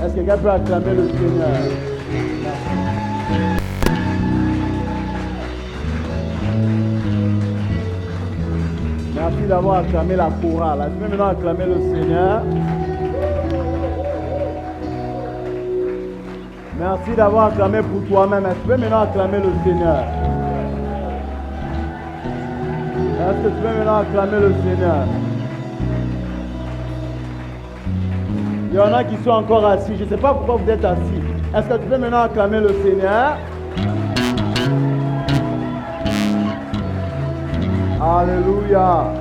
Est-ce que quelqu'un peut acclamer le Seigneur? Merci d'avoir acclamé la chorale. Est-ce que tu peux maintenant acclamer le Seigneur? Merci d'avoir acclamé pour toi-même. Est-ce que tu peux maintenant acclamer le Seigneur? Est-ce que tu peux maintenant acclamer le Seigneur? Il y en a qui sont encore assis. Je ne sais pas pourquoi vous êtes assis. Est-ce que tu peux maintenant acclamer le Seigneur? Alléluia.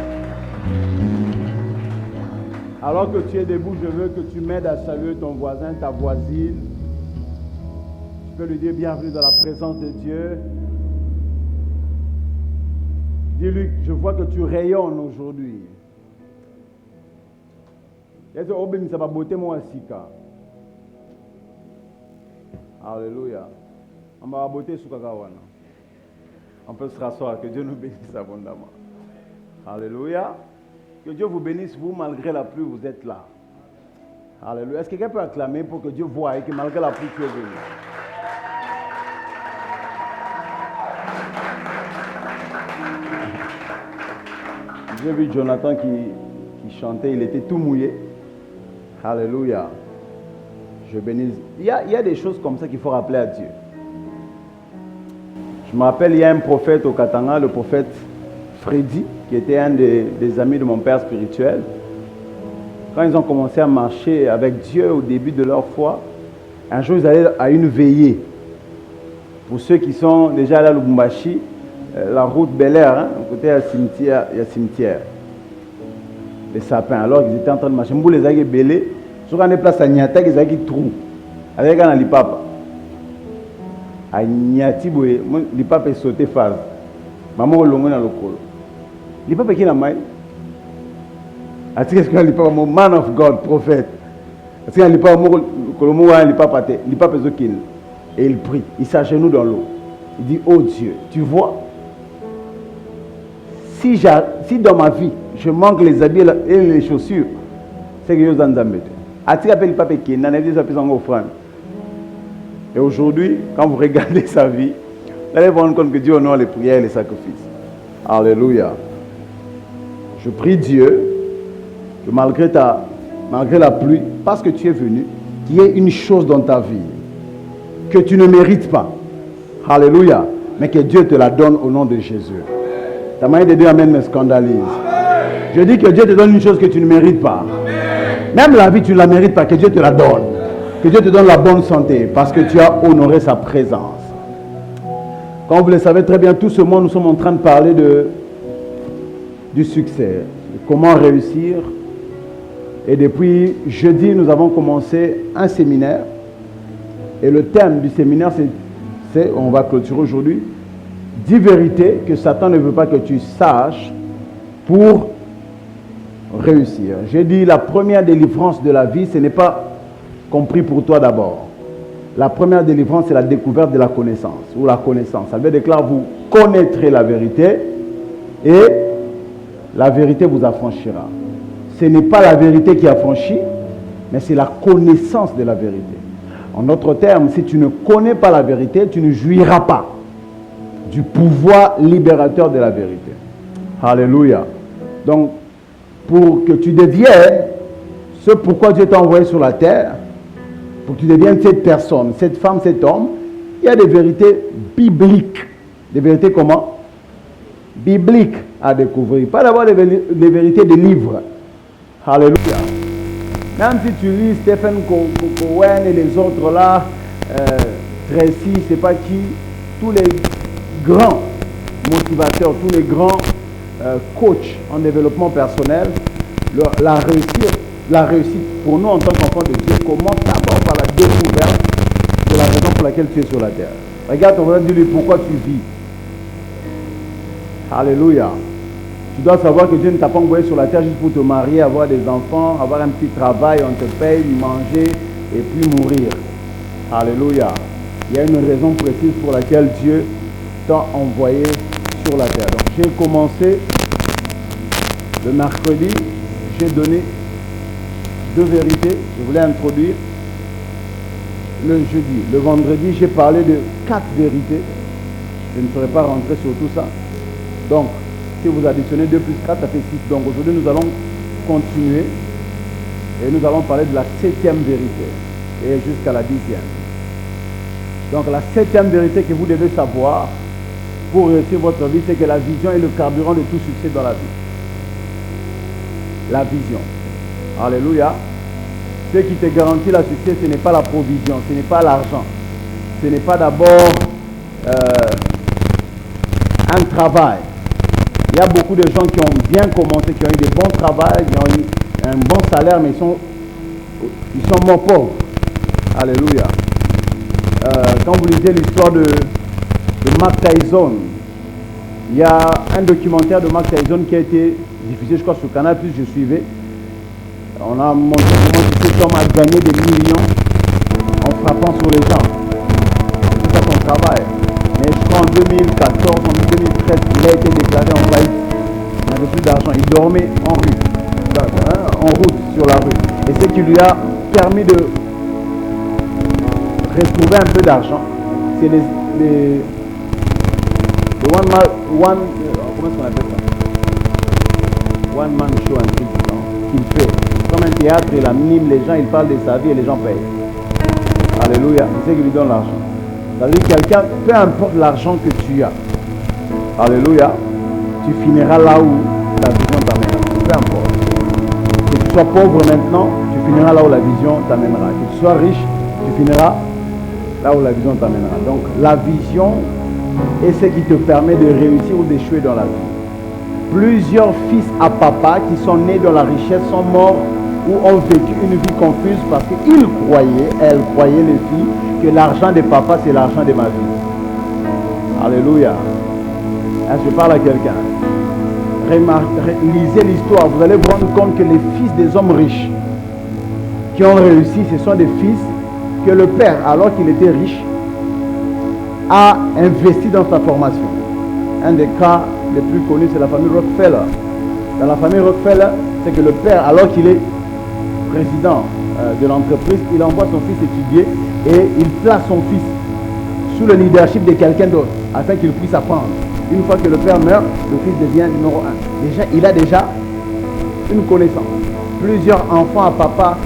Alors que tu es debout, je veux que tu m'aides à saluer ton voisin, ta voisine. Tu peux lui dire bienvenue dans la présence de Dieu. Dis-lui, je vois que tu rayonnes aujourd'hui. Alléluia. On va beauté sous Kakawana. On peut se rasseoir. Que Dieu nous bénisse abondamment. Alléluia. Que Dieu vous bénisse, vous, malgré la pluie, vous êtes là. Alléluia. Est-ce que quelqu'un peut acclamer pour que Dieu voie et que malgré la pluie, tu es venu? J'ai vu Jonathan qui chantait, il était tout mouillé. Alléluia. Je bénis. Il y a des choses comme ça qu'il faut rappeler à Dieu. Je me rappelle, il y a un prophète au Katanga, le prophète Freddy, qui était un des amis de mon père spirituel. Quand ils ont commencé à marcher avec Dieu au début de leur foi, un jour ils allaient à une veillée. Pour ceux qui sont déjà allés à Lubumbashi, la route Bel Air, hein, côté il y a cimetière. Les sapins. Alors ils étaient en train de marcher. Mbou les a belés. Sur une place à Nyata, ils ont trou. Avec un lipapa. À Nyati, lipapa est sauté phase. Maman longue dans le col. Lipapa qui est la maille. Qu'est-ce que lipapa, man of God, prophète. Parce que lipapa, lipapa est zokin. Et il prie. Il s'agenouille dans l'eau. Il dit, oh Dieu, tu vois, si dans ma vie, je manque les habits et les chaussures, c'est que je vais en mettre. Et aujourd'hui, quand vous regardez sa vie, vous allez vous rendre compte que Dieu honore les prières et les sacrifices. Alléluia. Je prie Dieu que malgré la pluie, parce que tu es venu, qu'il y ait une chose dans ta vie que tu ne mérites pas. Alléluia. Mais que Dieu te la donne au nom de Jésus. Ta manière de dire Amen me scandalise. Je dis que Dieu te donne une chose que tu ne mérites pas. Même la vie, tu ne la mérites pas, que Dieu te la donne. Que Dieu te donne la bonne santé, parce que tu as honoré sa présence. Comme vous le savez très bien, tout ce monde, nous sommes en train de parler du succès, de comment réussir. Et depuis jeudi, nous avons commencé un séminaire. Et le thème du séminaire, c'est, on va clôturer aujourd'hui, 10 vérités que Satan ne veut pas que tu saches pour réussir. J'ai dit la première délivrance de la vie, ce n'est pas compris pour toi d'abord. La première délivrance, c'est la découverte de la connaissance ou la connaissance. Ça veut dire que là, vous connaîtrez la vérité et la vérité vous affranchira. Ce n'est pas la vérité qui affranchit, mais c'est la connaissance de la vérité. En d'autres termes, si tu ne connais pas la vérité, tu ne jouiras pas du pouvoir libérateur de la vérité. Alléluia. Donc, pour que tu deviennes ce pourquoi Dieu t'a envoyé sur la terre, pour que tu deviennes cette personne, cette femme, cet homme, il y a des vérités bibliques. Des vérités comment? Bibliques à découvrir. Pas d'avoir des vérités de livres. Alléluia. Même si tu lis Stephen Cohen et les autres là, Tracy, je ne sais pas qui, tous les grands motivateurs, tous les grands coachs en développement personnel, la réussite pour nous en tant qu'enfants de Dieu commence d'abord par la découverte de la raison pour laquelle tu es sur la terre. Regarde ton voisin, dis-lui pourquoi tu vis. Alléluia. Tu dois savoir que Dieu ne t'a pas envoyé sur la terre juste pour te marier, avoir des enfants, avoir un petit travail, on te paye, manger et puis mourir. Alléluia. Il y a une raison précise pour laquelle Dieu t'a envoyé sur la terre. Donc j'ai commencé le mercredi, j'ai donné 2 vérités. Je voulais introduire le jeudi. Le vendredi, j'ai parlé de 4 vérités. Je ne ferai pas rentrer sur tout ça. Donc, si vous additionnez 2 plus 4, ça fait 6. Donc aujourd'hui, nous allons continuer et nous allons parler de la 7e vérité et jusqu'à la 10e. Donc la 7e vérité que vous devez savoir pour réussir votre vie, c'est que la vision est le carburant de tout succès dans la vie. La vision. Alléluia. Ce qui te garantit le succès, ce n'est pas la provision, ce n'est pas l'argent. Ce n'est pas d'abord un travail. Il y a beaucoup de gens qui ont bien commencé, qui ont eu des bons travails, qui ont eu un bon salaire, mais ils sont morts pauvres. Alléluia. Quand vous lisez l'histoire de Mike Tyson, il y a un documentaire de Mike Tyson qui a été diffusé, je crois, sur Canal+, je suivais. On a montré comment cet homme a gagné des millions en frappant sur les gens. C'est ça son travail. Mais je crois en 2014, en 2013, il a été déclaré en faillite. Il n'avait plus d'argent. Il dormait en rue, en route sur la rue. Et ce qui lui a permis de retrouver un peu d'argent, c'est le comment est-ce qu'on appelle ça? One man show, un truc qu'il fait. Comme un théâtre, il anime les gens, il parle de sa vie et les gens payent. Alléluia. C'est ce qui lui donne l'argent. C'est-à-dire quelqu'un, peu importe l'argent que tu as, alléluia, tu finiras là où la vision t'amènera. Peu importe. Que tu sois pauvre maintenant, tu finiras là où la vision t'amènera. Que tu sois riche, tu finiras là où la vision t'amènera. Donc la vision est ce qui te permet de réussir ou d'échouer dans la vie. Plusieurs fils à papa qui sont nés dans la richesse sont morts ou ont vécu une vie confuse parce qu'ils croyaient, elles croyaient les filles, que l'argent de papa c'est l'argent de ma vie. Alléluia. Je parle à quelqu'un. Lisez l'histoire, vous allez vous rendre compte que les fils des hommes riches qui ont réussi, ce sont des fils que le père, alors qu'il était riche, a investi dans sa formation. Un des cas les plus connus, c'est la famille Rockefeller. Dans la famille Rockefeller, c'est que le père, alors qu'il est président de l'entreprise, il envoie son fils étudier et il place son fils sous le leadership de quelqu'un d'autre, afin qu'il puisse apprendre. Une fois que le père meurt, le fils devient numéro 1. Déjà, il a déjà une connaissance. Plusieurs enfants à papa,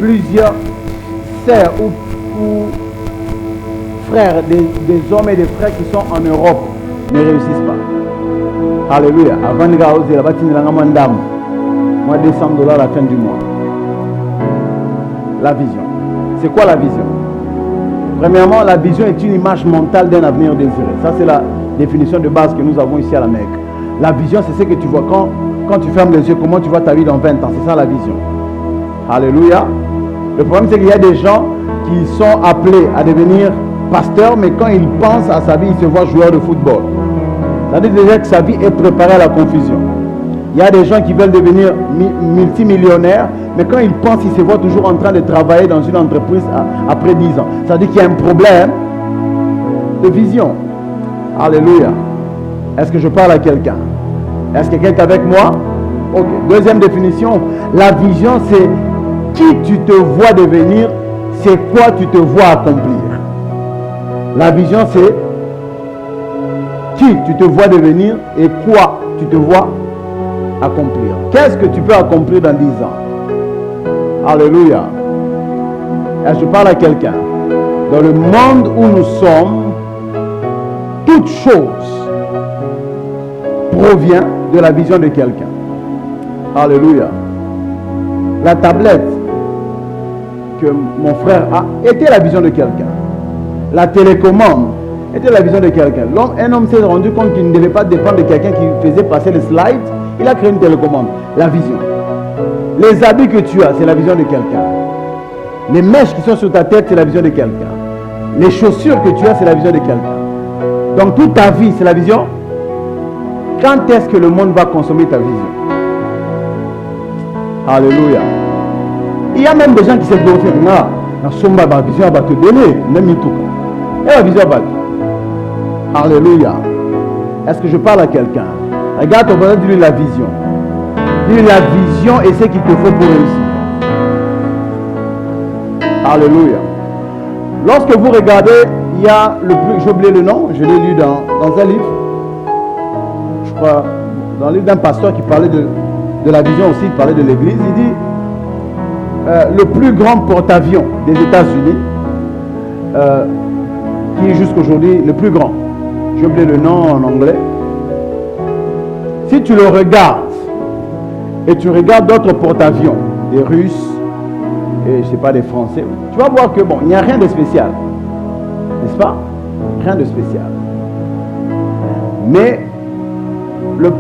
plusieurs sœurs ou frères, des hommes et des frères qui sont en Europe ne réussissent pas. Alléluia. Avant de gagner là-bas, tu n'as pas d'âme. Moi, $200 à la fin du mois. La vision. C'est quoi la vision? Premièrement, la vision est une image mentale d'un avenir désiré. Ça, c'est la définition de base que nous avons ici à la Mecque. La vision, c'est ce que tu vois quand tu fermes les yeux, comment tu vois ta vie dans 20 ans. C'est ça la vision. Alléluia. Le problème, c'est qu'il y a des gens qui sont appelés à devenir pasteurs, mais quand ils pensent à sa vie, ils se voient joueurs de football. C'est-à-dire déjà que sa vie est préparée à la confusion. Il y a des gens qui veulent devenir multimillionnaires, mais quand ils pensent, ils se voient toujours en train de travailler dans une entreprise après 10 ans. C'est-à-dire qu'il y a un problème de vision. Alléluia. Est-ce que je parle à quelqu'un? Est-ce que quelqu'un est avec moi? Ok. Deuxième définition, la vision, c'est qui tu te vois devenir, c'est quoi tu te vois accomplir. La vision, c'est qui tu te vois devenir et quoi tu te vois accomplir. Qu'est-ce que tu peux accomplir dans 10 ans? Alléluia. Et je parle à quelqu'un. Dans le monde où nous sommes, toute chose provient de la vision de quelqu'un. Alléluia. La tablette que mon frère a était la vision de quelqu'un. La télécommande était la vision de quelqu'un. Un homme s'est rendu compte qu'il ne devait pas dépendre de quelqu'un qui faisait passer les slides. Il a créé une télécommande. La vision. Les habits que tu as, c'est la vision de quelqu'un. Les mèches qui sont sur ta tête, c'est la vision de quelqu'un. Les chaussures que tu as, c'est la vision de quelqu'un. Donc toute ta vie, c'est la vision. Quand est-ce que le monde va consommer ta vision? Alléluia. Il y a même des gens qui se disent, non, la vision va te donner, même tout. Et la vision va te donner. Alléluia. Est-ce que je parle à quelqu'un? Regarde ton voisin, dis-lui la vision. Dis-lui la vision et ce qu'il te faut pour réussir. Alléluia. Lorsque vous regardez, il y a le plus, j'ai oublié le nom, je l'ai lu dans un livre, je crois, dans le livre d'un pasteur qui parlait de la vision aussi, il parlait de l'église, il dit le plus grand porte-avions des États-Unis, qui est jusqu'aujourd'hui le plus grand, j'ai oublié le nom en anglais, si tu le regardes et tu regardes d'autres porte-avions, des Russes, et je ne sais pas, des Français, tu vas voir que bon, il n'y a rien de spécial. N'est-ce pas? Rien de spécial. Mais le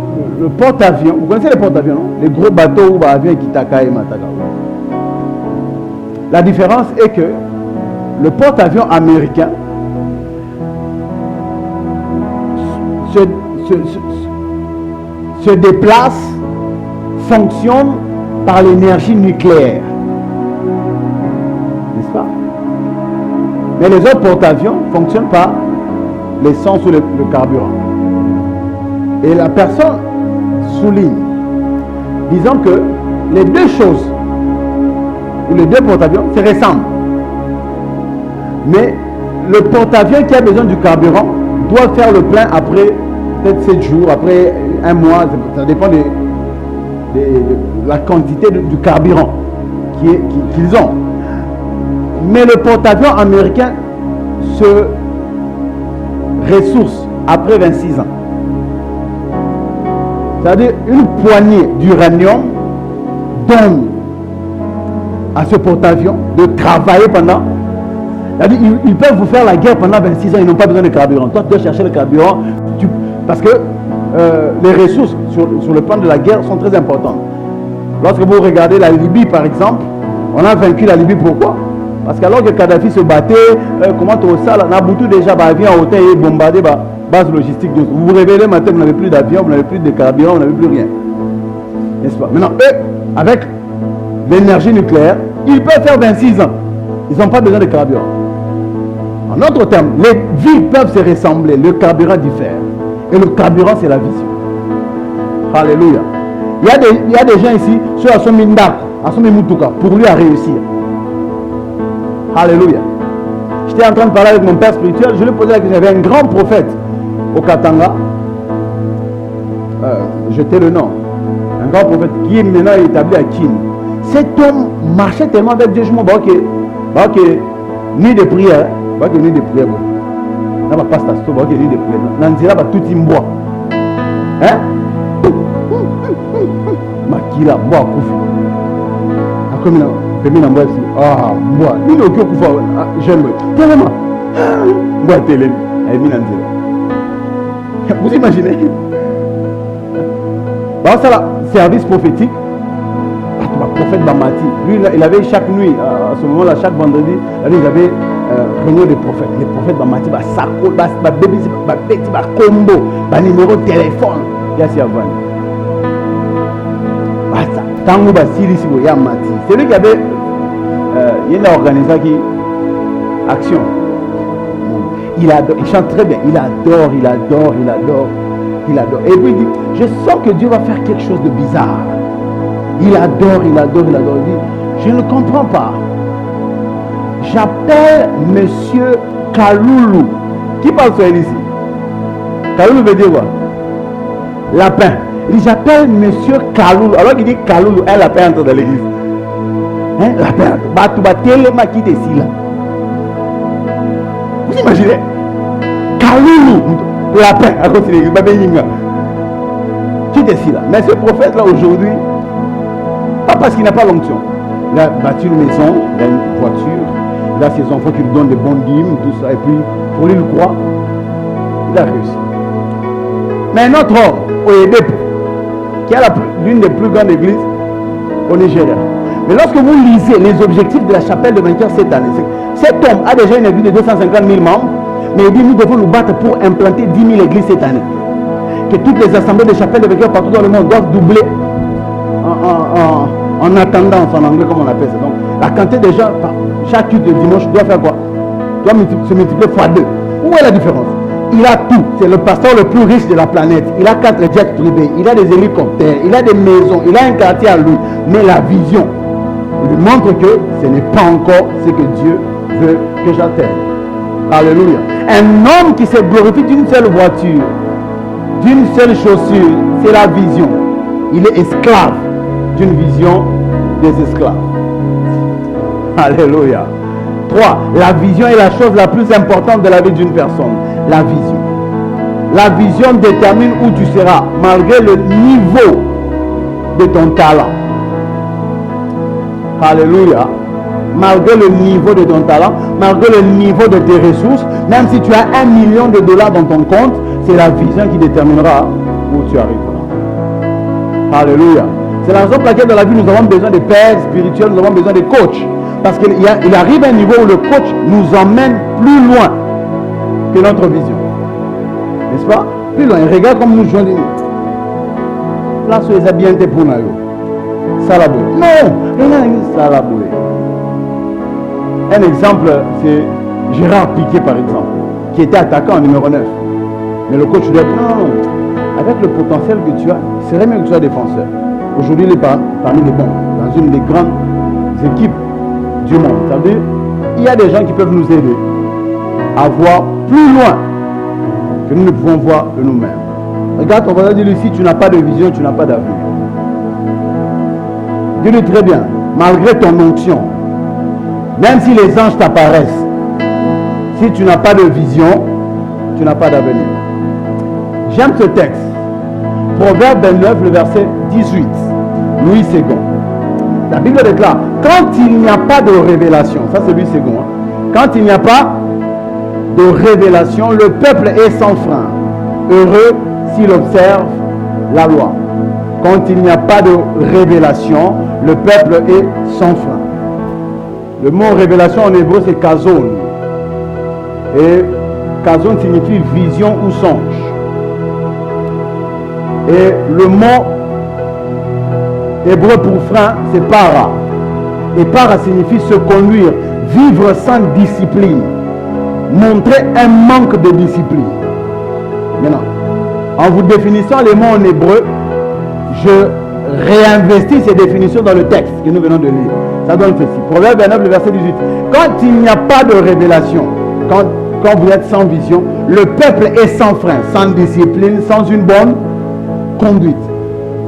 porte-avions, vous connaissez les porte-avions, non? Les gros bateaux ou avions qui Kitaka et Mataka. La différence est que le porte-avions américain se déplace, fonctionne par l'énergie nucléaire. N'est-ce pas? Mais les autres porte-avions fonctionnent par l'essence ou le carburant. Et la personne souligne, disant que les deux choses, ou les deux porte-avions, se ressemblent. Mais le porte-avions qui a besoin du carburant doit faire le plein après peut-être 7 jours, après un mois, ça dépend de la quantité du carburant qu'ils ont. Mais le porte-avions américain se ressource après 26 ans. C'est-à-dire une poignée d'uranium donne à ce porte-avions de travailler pendant. C'est-à-dire ils peuvent vous faire la guerre pendant 26 ans, ils n'ont pas besoin de carburant. Toi, tu dois chercher le carburant parce que les ressources sur le plan de la guerre sont très importantes. Lorsque vous regardez la Libye, par exemple, on a vaincu la Libye, pourquoi? Parce qu'alors que Kadhafi se battait, comment tout ça, Nabutu déjà vient en hauteur et bombardé base logistique. Vous vous réveillez le matin, vous n'avez plus d'avion, vous n'avez plus de carburant, vous n'avez plus rien. N'est-ce pas? Maintenant, eux, avec l'énergie nucléaire, ils peuvent faire 26 ans. Ils n'ont pas besoin de carburant. En d'autres termes, les vies peuvent se ressembler, le carburant diffère. Et le carburant, c'est la vision. Alléluia. Il y a des gens ici, ceux à son mindak, à son mimoutuka, pour lui à réussir. Alléluia. J'étais en train de parler avec mon père spirituel, je lui ai posé la question, j'avais un grand prophète au Katanga, jeté le nom, un grand prophète qui est maintenant établi à Kin. Cet homme marchait tellement avec Dieu, je me dis que ni de prière, ni de prière, n'a pas pasteur, ni de prière, n'en pas tout imbois. Hein? Makila, bois, koufi. Comme ah, moi, il n'y a aucun coup, j'aime. Tellement. Moi, télé. Vous imaginez? Ça, là, service prophétique. Le prophète Bamati, lui, il avait chaque nuit, à ce moment-là, chaque vendredi, il avait réunion des prophètes. Les prophètes Bamati, combo, numéro de téléphone. C'est lui qui avait il a organisé qui action. Il adore, il chante très bien, il adore. Et puis il dit, je sens que Dieu va faire quelque chose de bizarre. Il adore. Il dit, je ne comprends pas. J'appelle Monsieur Kaloulou. Qui parle sur elle ici? Kaloulou veut dire quoi? Lapin. Il dit, j'appelle Monsieur Kaloulou. Alors qu'il dit Kaloulou, un lapin entre dans l'église. Hein? Lapin. Qui décide là. Vous imaginez? Kaloulou. Lapin. À côté de l'église. Qui décide là. Mais ce prophète là aujourd'hui, pas parce qu'il n'a pas l'onction. Il a bâti une maison, il a une voiture, il a ses enfants qui lui donnent des bons dîmes, tout ça. Et puis, pour lui le croire, il a réussi. Mais un autre homme, Oyedepo, qui a l'une des plus grandes églises au Nigeria. Mais lorsque vous lisez les objectifs de la chapelle de vainqueurs cette année, cet homme a déjà une église de 250 000 membres, mais il dit nous devons nous battre pour implanter 10 000 églises cette année. Que toutes les assemblées de chapelles de vainqueurs partout dans le monde doivent doubler en attendance, en anglais comme on appelle ça. Donc la quantité de gens, chaque culte de dimanche doit faire quoi? Doit se multiplier fois 2. Où est la différence? Il a tout. C'est le pasteur le plus riche de la planète. Il a 4 jets privés, il a des hélicoptères, il a des maisons, il a un quartier à lui. Mais la vision lui montre que ce n'est pas encore ce que Dieu veut que j'atteigne. Alléluia. Un homme qui se glorifie d'une seule voiture, d'une seule chaussure, c'est la vision. Il est esclave d'une vision des esclaves. Alléluia. 3. La vision est la chose la plus importante de la vie d'une personne. La vision. La vision détermine où tu seras, malgré le niveau de ton talent. Alléluia. Malgré le niveau de ton talent, malgré le niveau de tes ressources, même si tu as $1 million dans ton compte, c'est la vision qui déterminera où tu arriveras. Alléluia. C'est la raison pour laquelle dans la vie, nous avons besoin de pères spirituels, nous avons besoin de coachs. Parce qu'il arrive un niveau où le coach nous emmène plus loin que notre vision. N'est-ce pas? Plus loin. Regarde comme nous jouons. Là, sur les habillantés pour nous. Salaboué. Non, Salaboué. Un exemple, c'est Gérard Piqué, par exemple, qui était attaquant en numéro 9. Mais le coach lui a dit, non, avec le potentiel que tu as, il serait mieux que tu sois défenseur. Aujourd'hui, il est parmi les bons, dans une des grandes équipes du monde. Ça veut dire, il y a des gens qui peuvent nous aider à voir plus loin que nous ne pouvons voir de nous-mêmes. Regarde ton voisin, dis-lui, si tu n'as pas de vision, tu n'as pas d'avenir. Dis-lui très bien, malgré ton onction, même si les anges t'apparaissent, si tu n'as pas de vision, tu n'as pas d'avenir. J'aime ce texte. Proverbe 29, le verset 18. Louis II. La Bible déclare, quand il n'y a pas de révélation, ça c'est Louis II, quand il n'y a pas de révélation, le peuple est sans frein. Heureux s'il observe la loi. Quand il n'y a pas de révélation, le peuple est sans frein. Le mot révélation en hébreu c'est kazon. Et kazon signifie vision ou songe. Et le mot hébreu pour frein c'est para. Et para signifie se conduire, vivre sans discipline, montrer un manque de discipline. Maintenant, en vous définissant les mots en hébreu, je réinvestis ces définitions dans le texte que nous venons de lire. Ça donne ceci. Proverbe 29, le verset 18. Quand il n'y a pas de révélation, quand vous êtes sans vision, le peuple est sans frein, sans discipline, sans une bonne conduite.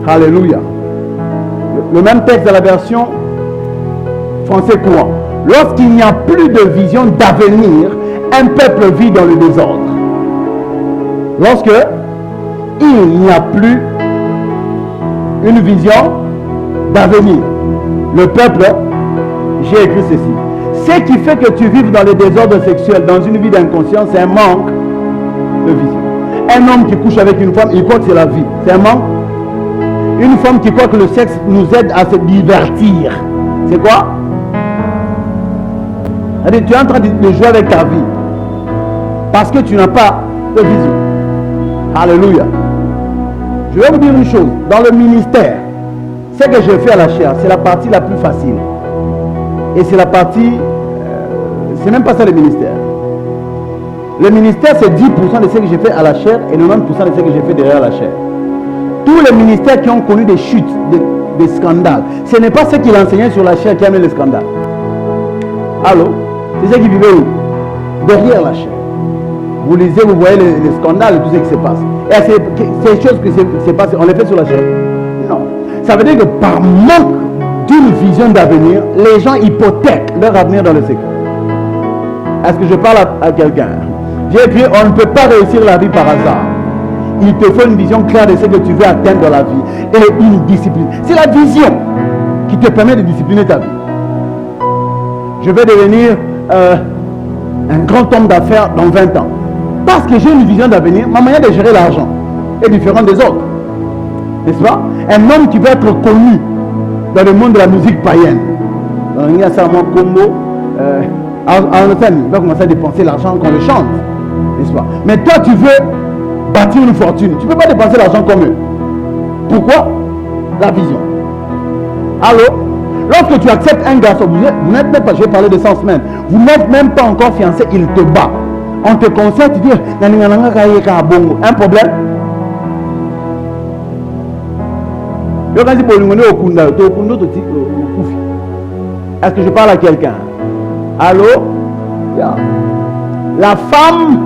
Alléluia. Le même texte de la version français courant. Lorsqu'il n'y a plus de vision d'avenir, un peuple vit dans le désordre. Lorsque il n'y a plus une vision d'avenir, le peuple, j'ai écrit ceci. Ce qui fait que tu vives dans le désordre sexuel, dans une vie d'inconscience, c'est un manque de vision. Un homme qui couche avec une femme, il croit que c'est la vie. C'est un manque. Une femme qui croit que le sexe nous aide à se divertir. C'est quoi? C'est-à-dire, tu es en train de jouer avec ta vie. Parce que tu n'as pas de vision. Alléluia. Je vais vous dire une chose. Dans le ministère, ce que je fais à la chair, c'est la partie la plus facile. Et c'est la partie... c'est même pas ça le ministère. Le ministère, c'est 10% de ce que j'ai fait à la chair et 90% de ce que j'ai fait derrière la chair. Tous les ministères qui ont connu des chutes, des scandales, ce n'est pas ce qu'il enseignait sur la chair qui a mis le scandale. Allô? C'est ceux qui vivaient où? Derrière la chair. Vous lisez, vous voyez les scandales et tout ce qui se passe. Et ces choses qui se passent, on les fait sur la chair? Non. Ça veut dire que par manque d'une vision d'avenir, les gens hypothèquent leur avenir dans le secret. Est-ce que je parle à quelqu'un? J'ai dit, on ne peut pas réussir la vie par hasard. Il te faut une vision claire de ce que tu veux atteindre dans la vie. Et une discipline. C'est la vision qui te permet de discipliner ta vie. Je vais devenir un grand homme d'affaires dans 20 ans. Parce que j'ai une vision d'avenir, ma manière de gérer l'argent est différente des autres. N'est-ce pas? Un homme qui veut être connu dans le monde de la musique païenne. Il y a seulement Combo. Il va commencer à dépenser l'argent qu'on le chante. N'est-ce pas? Mais toi, tu veux bâtir une fortune. Tu ne peux pas dépenser l'argent comme eux. Pourquoi? La vision. Allô? Lorsque tu acceptes un garçon, vous n'êtes même pas, je vais parler de 100 semaines, vous n'êtes même pas encore fiancé, il te bat. On te conseille, tu dis, un problème? Est-ce que je parle à quelqu'un? Allô? Yeah. La femme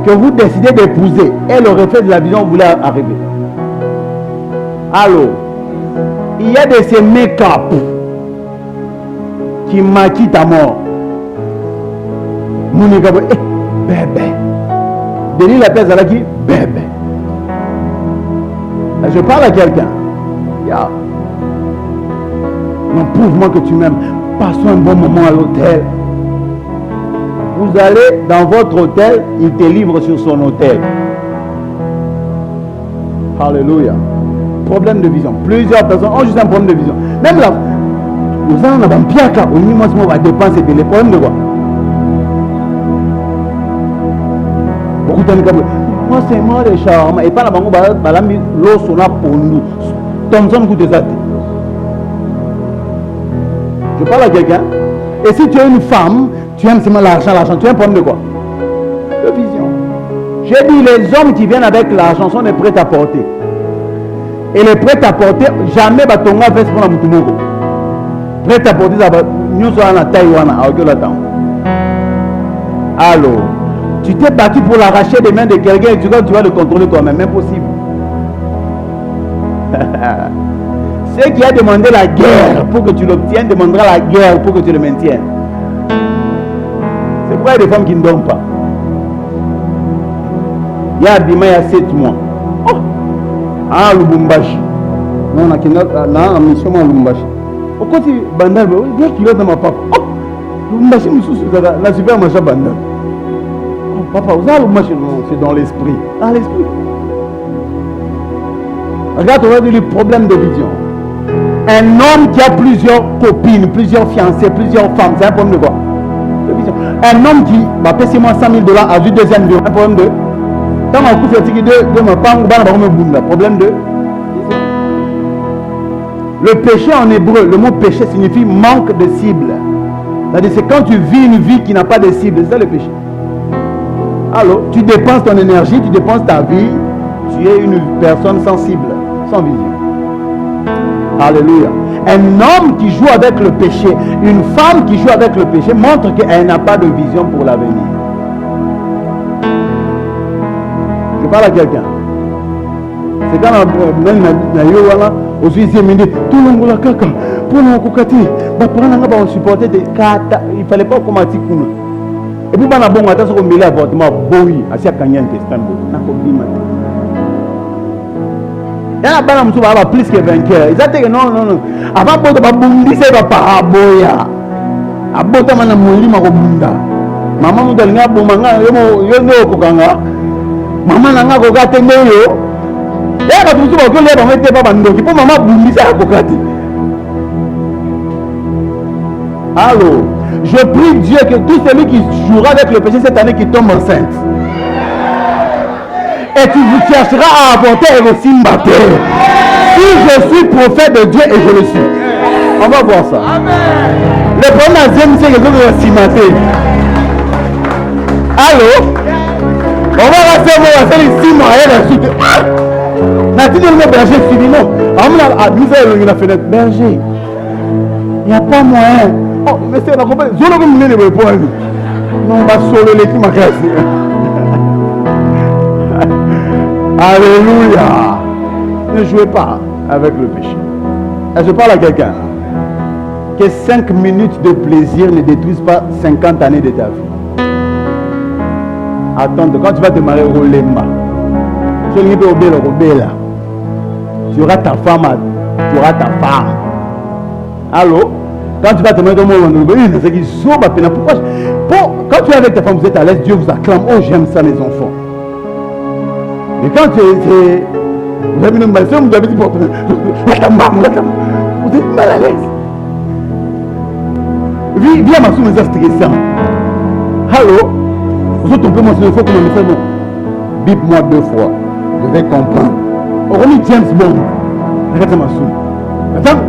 que vous décidez d'épouser est le reflet de la vision que vous voulez arriver. Allô? Il y a de ces make-up qui maquillent ta mort. Monica, bébé. Denis la paix à qui? Bébé. Je parle à quelqu'un. Yeah. Non, prouve-moi que tu m'aimes. Passons un bon moment à l'hôtel. Vous allez dans votre hôtel, il te livre sur son hôtel. Alléluia. Problème de vision. Plusieurs personnes ont juste un problème de vision. Même là, vous en avez un piaca. Au niveau où on va dépenser les problèmes de quoi? Beaucoup de temps, moi c'est moi les charmes. Et pas la banque, balami l'eau sonna pour nous. Thompson coûte ça. Je parle à quelqu'un. Et si tu es une femme, tu aimes seulement l'argent, tu as un problème de quoi? De vision. J'ai dit, les hommes qui viennent avec l'argent sont des prêts à porter. Et les prêts à porter, jamais batonga veste pour la mutumoko. Prêt à porter, ça va, nous sommes en Taïwan, à Ogolatan. Allô? Tu t'es battu pour l'arracher des mains de quelqu'un et tu vas le contrôler toi-même. Impossible. Ceux qui a demandé la guerre pour que tu l'obtiennes demandera la guerre pour que tu le maintiennes. C'est pourquoi il y a des femmes qui ne dorment pas. Il y a Abima, il y a 7 mois. Oh! Ah, Lubumbashi. Non, on a une mission à Lubumbashi. Au côté Bandal, il y a qui est dans ma papa. Oh! Lubumbashi, la super machin Bandal. Oh, papa, vous avez Lubumbashi? Non, c'est dans l'esprit. Dans l'esprit. Regarde, on va dire le problème de vision. Un homme qui a plusieurs copines, plusieurs fiancées, plusieurs femmes, c'est un problème de quoi? De vision. Un homme qui va payer moi $100 000 à du deuxième jour, un problème de. Quand on coupe ce ticket de ma femme, problème de. Le péché en hébreu, le mot péché signifie manque de cible. C'est-à-dire c'est quand tu vis une vie qui n'a pas de cible, c'est ça le péché. Alors, tu dépenses ton énergie, tu dépenses ta vie, tu es une personne sans cible, sans vision. Alléluia. Un homme qui joue avec le péché, une femme qui joue avec le péché montre qu'elle n'a pas de vision pour l'avenir. Je parle à quelqu'un. C'est quand on aussi tout le monde la caca pour nous kokati ba prendre ba supporter des kata il fallait pas commenter kuna et puis bana bon ata so ko mila avortement boyi asia kanya intestin bo na ko bima ya bana musu ba plus que vainqueur ils attendent non avant boto ba bundi se ba paraboya abota mana mulima ko bunda mama mu dalinga bomanga yo no ko kanga mama nanga ko gate ndeyo. Allô, je prie Dieu que tout celui qui jouera avec le péché cette année qui tombe enceinte et tu vous chercheras à avorter et aussi mbattre. Si je suis prophète de Dieu et je le suis, on va voir ça. Le problème c'est que je vais s'y mater. Allô, on va recevoir 6 mois et la suite. Nathalie le berger fini non. On a mis la fenêtre berger. Il n'y a pas moyen. Oh, mais c'est la compagnie. Je ne vais pas répondre. Non, on va solo les qui m'a cassé. Alléluia. Ne jouez pas avec le péché. Et je parle à quelqu'un. Que 5 minutes de plaisir ne détruisent pas 50 années de ta vie. Attends, quand tu vas te marier au Lemba, tu auras ta femme, tu auras ta femme. Allô? Quand tu vas te mettre au monde, c'est qu'ils sont pourquoi? Quand tu es avec ta femme, vous êtes à l'aise, Dieu vous acclame. Oh, j'aime ça, mes enfants. Mais quand vous avez une maison, vous avez dit, vous êtes mal à l'aise. Viens ma soeur, c'est stressant. Allô? Vous êtes un peu moins il faut qu'on me fasse bon. Bip-moi 2 fois. Je vais comprendre. On remet James Bond. Regarde ma soeur. Attends,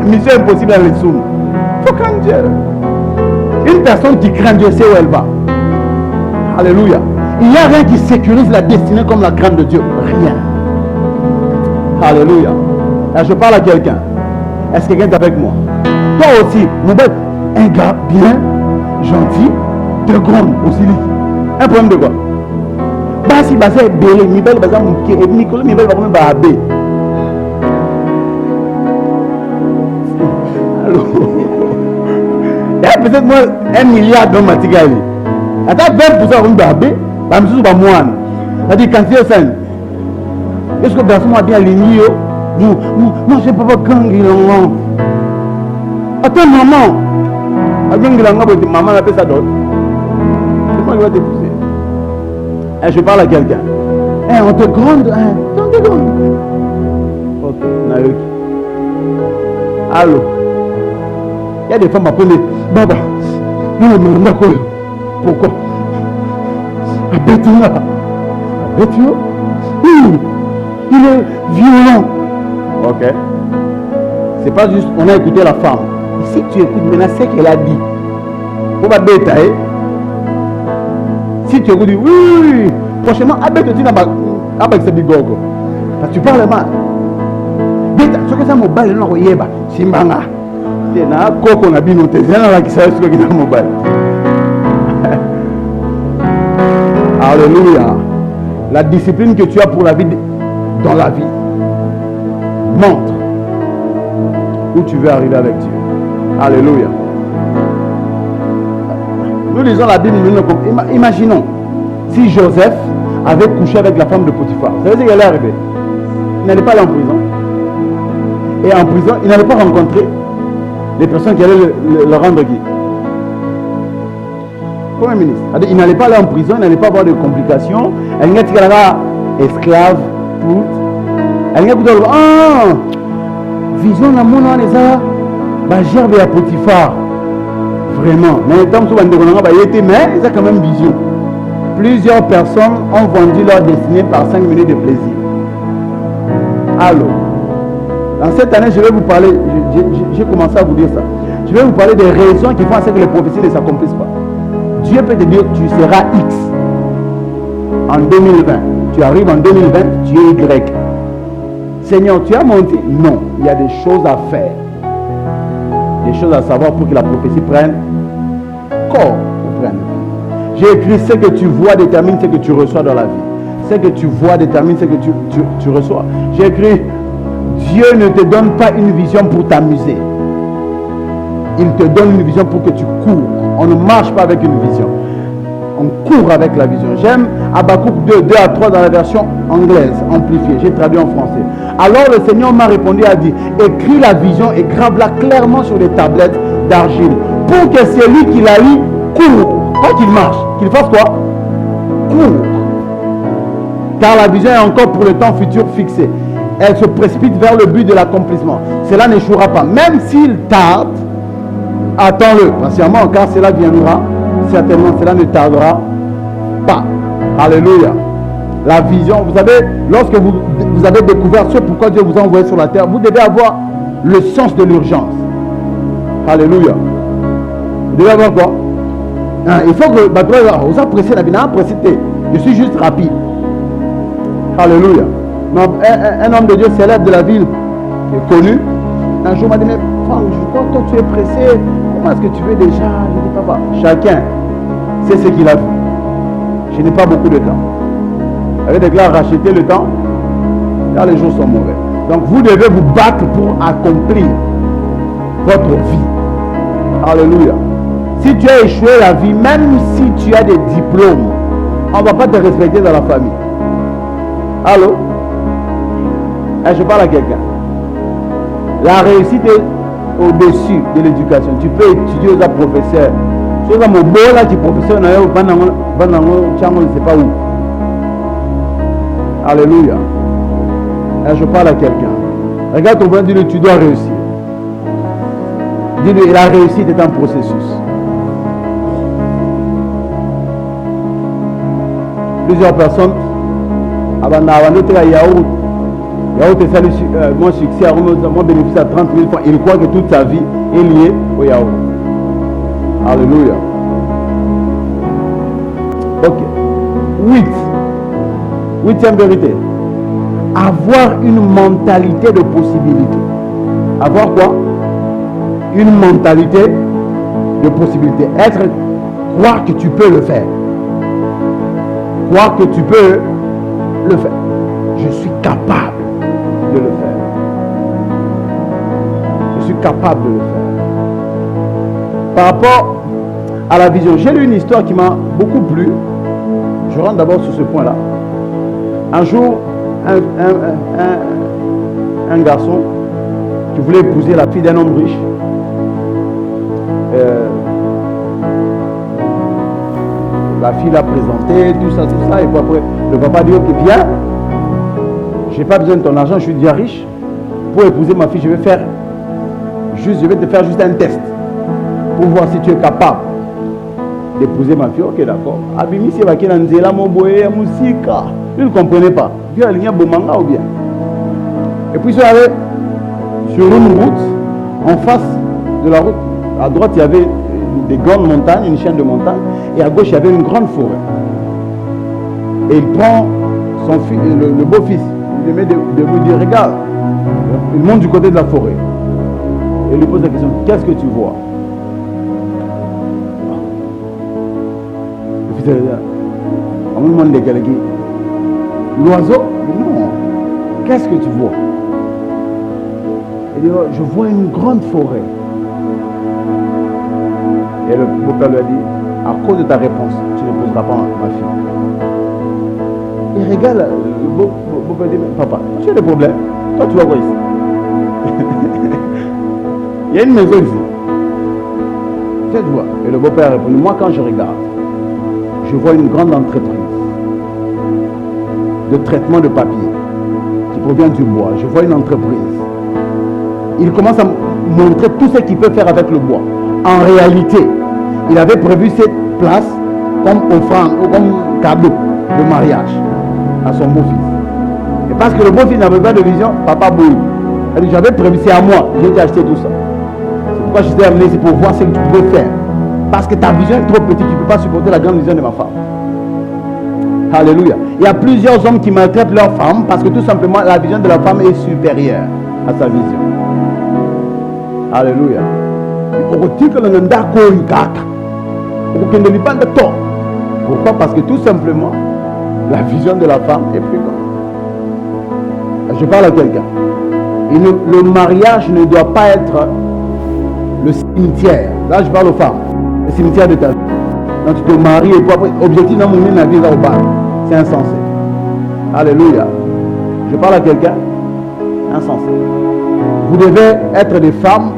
mission impossible dans les sous. Faut craindre Dieu. Une personne qui craint Dieu sait où elle va. Alléluia. Il n'y a rien qui sécurise la destinée comme la crainte de Dieu. Rien. Alléluia. Là, je parle à quelqu'un. Est-ce que quelqu'un est avec moi? Toi aussi, un gars bien, gentil, de grande aussi. Un problème de quoi? Si c'est belé, Mibel, Nicolas, Mibel va même pas abbé. Alors, il y a peut-être moi 1 milliard dans ma tigale. Attends, 20% de abbé, je me suis pas moi. C'est-à-dire, quand il y a ça, est-ce que le garçon a bien aligné? Non, je ne sais pas quand il attends, maman. Maman appelle ça d'autre. C'est moi qui vais te pousser. Je parle à quelqu'un. On te gronde. On te gronde. Ok, Nayoki. Allô. Il y a des femmes appelées Baba. Non, mais d'accord. Pourquoi? Abetio. Il est violent. Ok. C'est pas juste, on a écouté la femme. Et si tu écoutes maintenant ce qu'elle a dit, pour pas détailler. Si tu écoutes, oui. Prochainement, tu n'as pas ce bigogo. Parce que tu parles mal. Ce que ça mobile, non, c'est manga. C'est un coco, on a bien noté. C'est un qui sait ce qu'il a mobile. Alléluia. La discipline que tu as pour la vie, dans la vie, montre où tu veux arriver avec Dieu. Alléluia. Nous lisons la Bible, imaginons si Joseph avait couché avec la femme de Potiphar. Vous savez ce qui allait arriver? Il n'allait pas aller en prison. Et en prison, il n'allait pas rencontrer les personnes qui allaient le rendre qui? Premier ministre. Il n'allait pas aller en prison, il n'allait pas avoir de complications. Elle n'y a pas esclave, tout. Elle n'y a pas vision la mon gerbe à Potiphar. Vraiment. Mais tant que mais ils ont quand même vision. Plusieurs personnes ont vendu leur destinée par 5 minutes de plaisir. Allô. Dans cette année, je vais vous parler, j'ai commencé à vous dire ça. Je vais vous parler des raisons qui font à ce que les prophéties ne s'accomplissent pas. Dieu peut te dire, tu seras X en 2020. Tu arrives en 2020, tu es Y. Seigneur, tu as monté? Non, il y a des choses à faire. Des choses à savoir pour que la prophétie prenne corps. J'ai écrit ce que tu vois détermine ce que tu reçois dans la vie. Ce que tu vois détermine ce que tu reçois. J'ai écrit, Dieu ne te donne pas une vision pour t'amuser. Il te donne une vision pour que tu cours. On ne marche pas avec une vision. On court avec la vision. J'aime Habakkuk 2 à 3 dans la version anglaise, amplifiée. J'ai traduit en français. Alors le Seigneur m'a répondu et a dit, écris la vision et grave-la clairement sur des tablettes d'argile pour que celui qui l'a eu court. Pas qu'il marche, qu'il fasse quoi? Court. Car la vision est encore pour le temps futur fixé. Elle se précipite vers le but de l'accomplissement. Cela n'échouera pas. Même s'il tarde, attends-le patiemment, car cela viendra. Certainement, cela ne tardera pas. Alléluia. La vision, vous savez, lorsque vous avez découvert ce pourquoi Dieu vous a envoyé sur la terre, vous devez avoir le sens de l'urgence. Alléluia. Vous devez avoir quoi? Il faut que vous appréciez la vie. Je suis juste rapide. Alléluia. Un homme de Dieu célèbre de la ville, qui est connu, un jour m'a dit, mais Franck, je crois que toi tu es pressé. Comment est-ce que tu veux déjà? Je dis, papa, chacun sait ce qu'il a vu. Je n'ai pas beaucoup de temps. Avec des gars, racheter le temps, là les jours sont mauvais. Donc vous devez vous battre pour accomplir votre vie. Alléluia. Si tu as échoué la vie, même si tu as des diplômes, on ne va pas te respecter dans la famille. Allô? Je parle à quelqu'un. La réussite est au-dessus de l'éducation. Tu peux étudier aux professeurs. Tu as mon beau là qui est professeur, je ne sais pas où. Alléluia. Je parle à quelqu'un. Regarde ton frère, dis-le, tu dois réussir. Dis-le, la réussite est un processus. Plusieurs personnes, avant de yaourt, est salut, mon succès, mon bénéfice à 30 000 francs. Il croit que toute sa vie est liée au yaourt. Alléluia. Ok. 8e vérité. Avoir une mentalité de possibilité. Avoir quoi? une mentalité de possibilité. Croire que tu peux le faire. Croire que tu peux le faire. Je suis capable de le faire. Je suis capable de le faire. Par rapport à la vision, j'ai lu une histoire qui m'a beaucoup plu. Je rentre d'abord sur ce point-là. Un jour, un garçon qui voulait épouser la fille d'un homme riche. La fille l'a présenté, tout ça, et puis après, le papa dit, ok, viens, j'ai pas besoin de ton argent, je suis déjà riche. Pour épouser ma fille, je vais te faire juste un test, pour voir si tu es capable d'épouser ma fille. Ok, d'accord. Abimi, c'est va qu'il a nzela, mon boye, musique. Il ne comprenait pas. Dieu a ligné Bomanga ou bien. Et puis, ils sont allés sur une route, en face de la route. À droite, il y avait des grandes montagnes, une chaîne de montagnes, et à gauche, il y avait une grande forêt. Et il prend son fils, le beau-fils, il le met debout, il dit, regarde, il monte du côté de la forêt. Et il lui pose la question, qu'est-ce que tu vois? Le fils, il dit, on me demande l'oiseau? Non. Qu'est-ce que tu vois? Il dit, oh, je vois une grande forêt. Et le beau-père lui a dit, à cause de ta réponse, tu ne poseras pas ma fille. Il regarde, le beau-père dit, papa, tu as des problèmes? Toi, tu vas voir ici. Il y a une maison ici. Tu vois. Et le beau-père a répondu, moi, quand je regarde, je vois une grande entreprise de traitement de papier qui provient du bois. Je vois une entreprise. Il commence à montrer tout ce qu'il peut faire avec le bois. En réalité, il avait prévu cette place comme offrande ou comme cadeau de mariage à son beau-fils. Et parce que le beau-fils n'avait pas de vision, papa bouille. Il dit, j'avais prévu, c'est à moi, j'ai dû acheter tout ça. C'est pourquoi je t'ai amené, c'est pour voir ce que tu peux faire. Parce que ta vision est trop petite, tu ne peux pas supporter la grande vision de ma femme. Alléluia. Il y a plusieurs hommes qui maltraitent leur femme parce que tout simplement la vision de la femme est supérieure à sa vision. Alléluia. Pourquoi? Parce que tout simplement la vision de la femme est plus grande. Je parle à quelqu'un. Le mariage ne doit pas être le cimetière. Là je parle aux femmes. Le cimetière de ta vie. Quand tu te maries et puis après, objectif dans mon vie là au bas. C'est insensé. Alléluia. Je parle à quelqu'un. Insensé. Vous devez être des femmes.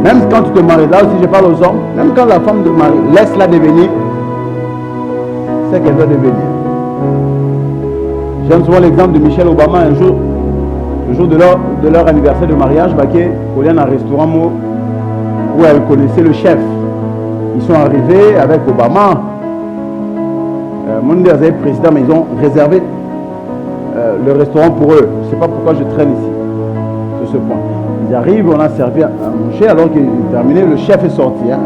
Même quand tu te maries, là aussi je parle aux hommes, même quand la femme te marie, laisse-la devenir ce qu'elle doit devenir. J'aime souvent l'exemple de Michelle Obama. Un jour, le jour de leur anniversaire de mariage, il y a un restaurant où elle connaissait le chef. Ils sont arrivés avec Obama. Mon président, mais ils ont réservé le restaurant pour eux. Je ne sais pas pourquoi je traîne ici, sur ce point. Ils arrivent, on a servi à manger, alors qu'il est terminé, le chef est sorti. Hein,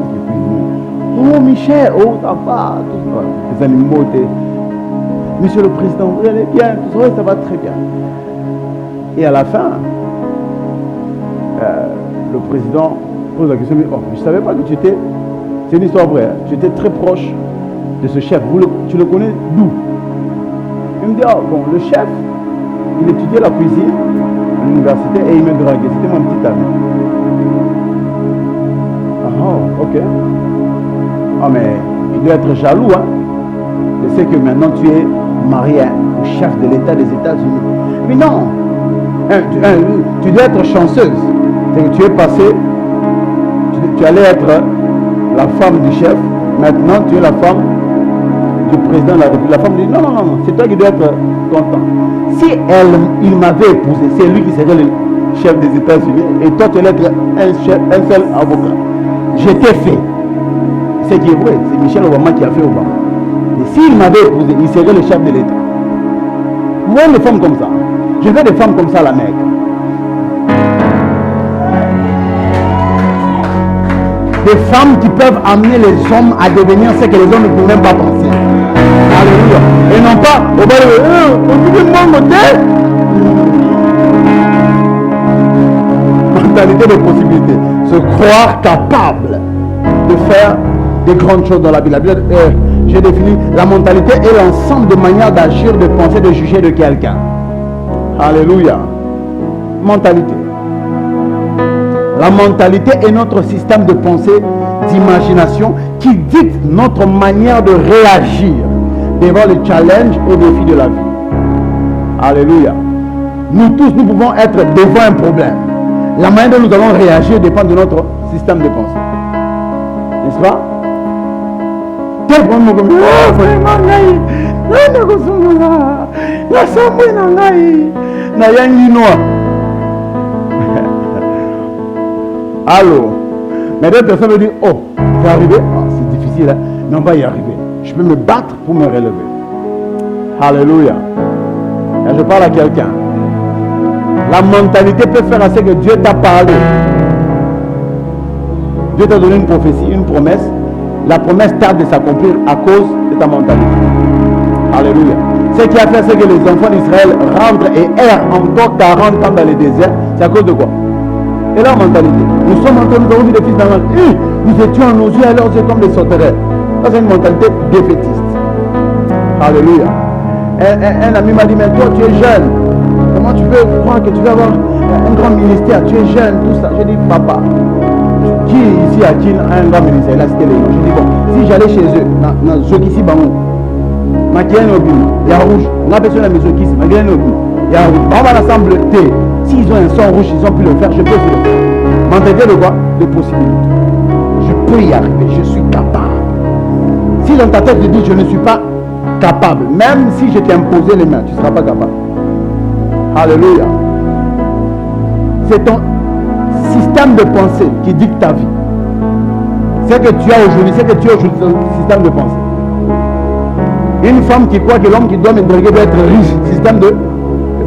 oh Michel, oh ta part, tout ça. Les animaux étaient. Monsieur le Président, vous allez bien, tout ça, ça va très bien. Et à la fin, le président pose la question, mais oh, je ne savais pas que tu étais, c'est une histoire vraie, hein, tu étais très proche de ce chef, tu le connais d'où? Il me dit, oh, bon, le chef, il étudiait la cuisine à l'université et il me draguait, c'était mon petit ami. Ah, ok. Ah, mais il doit être jaloux, hein. Je sais que maintenant tu es marié au chef de l'État des États-Unis. Mais non, tu dois être chanceuse. C'est que tu es passé, tu allais être la femme du chef, maintenant tu es la femme du président de la République. La femme dit non, c'est toi qui dois être content. Si il m'avait épousé, c'est lui qui serait le chef des États-Unis et toi tu allais être un seul avocat. J'étais fait. Ce qui est vrai, c'est Michelle Obama qui a fait Obama. Et s'il m'avait épousé, il serait le chef de l'État. Moi, des femmes comme ça. Je veux des femmes comme ça à l'Amérique. Des femmes qui peuvent amener les hommes à devenir ce que les hommes ne peuvent même pas penser. Alléluia. Et non pas, on va dire, mentalité de possibilités. se croire capable de faire des grandes choses dans la vie. La Bible, j'ai défini la mentalité est l'ensemble de manières d'agir, de penser, de juger de quelqu'un. Alléluia. Mentalité. La mentalité est notre système de pensée, d'imagination qui dicte notre manière de réagir devant les challenges et défis de la vie. Alléluia. Nous tous, nous pouvons être devant un problème. La manière dont nous allons réagir dépend de notre système de pensée. N'est-ce pas? Quel problème comme allô? Mais d'autres personnes me disent, oh, c'est arrivé, c'est difficile, hein? Mais on va y arriver. Je peux me battre pour me relever. Alléluia. Et je parle à quelqu'un. La mentalité peut faire à ce que Dieu t'a parlé. Dieu t'a donné une prophétie, une promesse. La promesse tarde de s'accomplir à cause de ta mentalité. Alléluia. Ce qui a fait, c'est que les enfants d'Israël rentrent et errent encore 40 ans dans le désert. C'est à cause de quoi? Et leur mentalité. Nous sommes en train de voir des fils d'Aman. Nous étions à nos yeux, alors c'est comme des sauterelles. Ça, c'est une mentalité défaitiste. Alléluia. Un ami m'a dit, mais toi, tu es jeune. Comment tu peux croire que tu vas avoir un grand ministère? Tu es jeune, tout ça. J'ai dit, papa, qui ici a qui un grand ministère? Il a cité les noms. J'ai dit, bon, si j'allais chez eux, dans Zokissi Bango, il y a rouge. On appelle ça la Zokissi, il y a rouge. On va l'ensemble thé. S'ils ont un sang rouge, ils ont pu le faire, je peux le faire. Mentalité de quoi? De possibilités. Je peux y arriver, je suis capable. Si dans ta tête tu dis je ne suis pas capable, même si je t'ai imposé les mains, tu ne seras pas capable. Alléluia. C'est ton système de pensée qui dicte ta vie. C'est que tu as aujourd'hui, c'est que tu as aujourd'hui ton système de pensée. Une femme qui croit que l'homme qui doit me draguer doit être riche, système de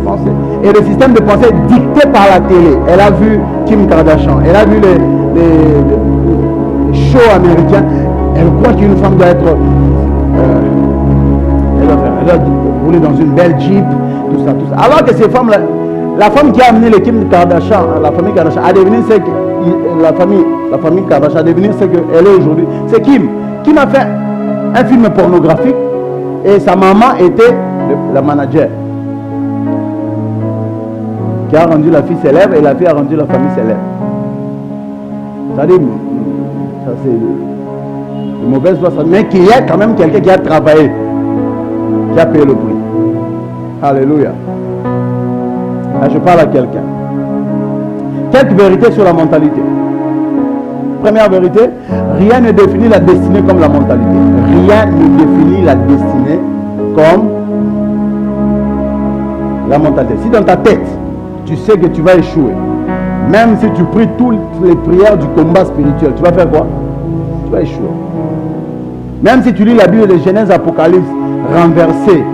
pensée. Et le système de pensée est dicté par la télé. Elle a vu Kim Kardashian, elle a vu les shows américains. Elle croit qu'une femme doit être elle doit rouler dans une belle Jeep, tout ça. Alors que ces femmes-là, la femme qui a amené les Kim Kardashian, la famille Kardashian, a devenu ce que la famille Kardashian a devenu ce qu'elle est aujourd'hui. C'est Kim. Kim a fait un film pornographique et sa maman était la manager qui a rendu la fille célèbre et la fille a rendu la famille célèbre. C'est-à-dire, ça c'est une mauvaise voie, mais qu'il y a quand même quelqu'un qui a travaillé, qui a payé le prix. Alléluia. Là, je parle à quelqu'un. Quelques vérités sur la mentalité. Première vérité, rien ne définit la destinée comme la mentalité. Rien ne définit la destinée comme la mentalité. Si dans ta tête, tu sais que tu vas échouer, même si tu pries toutes les prières du combat spirituel, tu vas faire quoi? Tu vas échouer. Même si tu lis la Bible de Genèse, Apocalypse, renversé,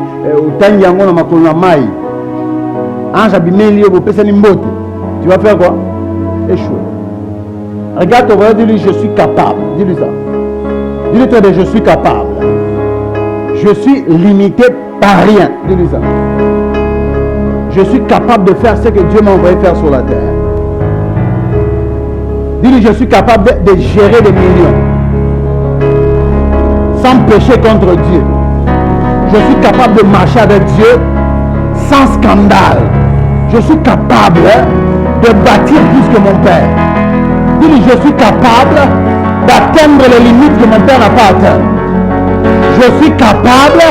tu vas faire quoi? Échouer. Regarde ton voisin, dis-lui je suis capable. Dis-lui ça. Dis-lui toi je suis capable. Je suis limité par rien. Dis-lui ça. Je suis capable de faire ce que Dieu m'a envoyé faire sur la terre. Dis-lui je suis capable de gérer des millions sans pécher contre Dieu. Je suis capable de marcher avec Dieu sans scandale. Je suis capable de bâtir plus que mon père. Dis-lui, je suis capable d'atteindre les limites que mon père n'a pas atteintes. Je suis capable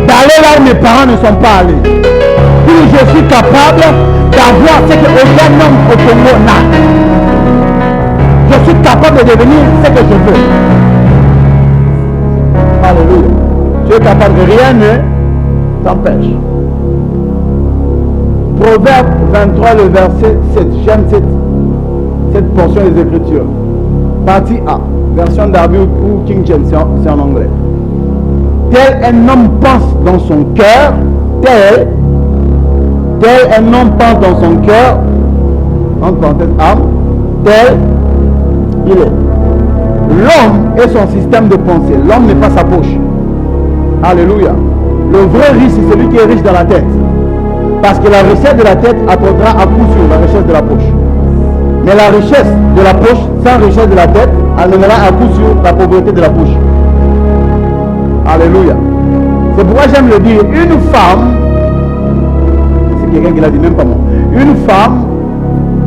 d'aller là où mes parents ne sont pas allés. Dis-lui, je suis capable d'avoir ce qu'aucun homme au Congo n'a. Je suis capable de devenir ce que je veux. Alléluia. Tu es capable de rien ne t'empêche. Proverbe 23, le verset 7. J'aime cette portion des Écritures. Partie A, version Darby ou King James, c'est en anglais. Tel un homme pense dans son cœur, tel un homme pense dans son cœur, entre parenthèses âme, tel il est. L'homme est son système de pensée. L'homme n'est pas sa poche. Alléluia. Le vrai riche, c'est celui qui est riche dans la tête. Parce que la richesse de la tête apportera à coup sur la richesse de la poche. Mais la richesse de la poche, sans richesse de la tête, amènera un coup sur la pauvreté de la poche. Alléluia. C'est pourquoi j'aime le dire, une femme, c'est quelqu'un qui l'a dit, même pas moi, une femme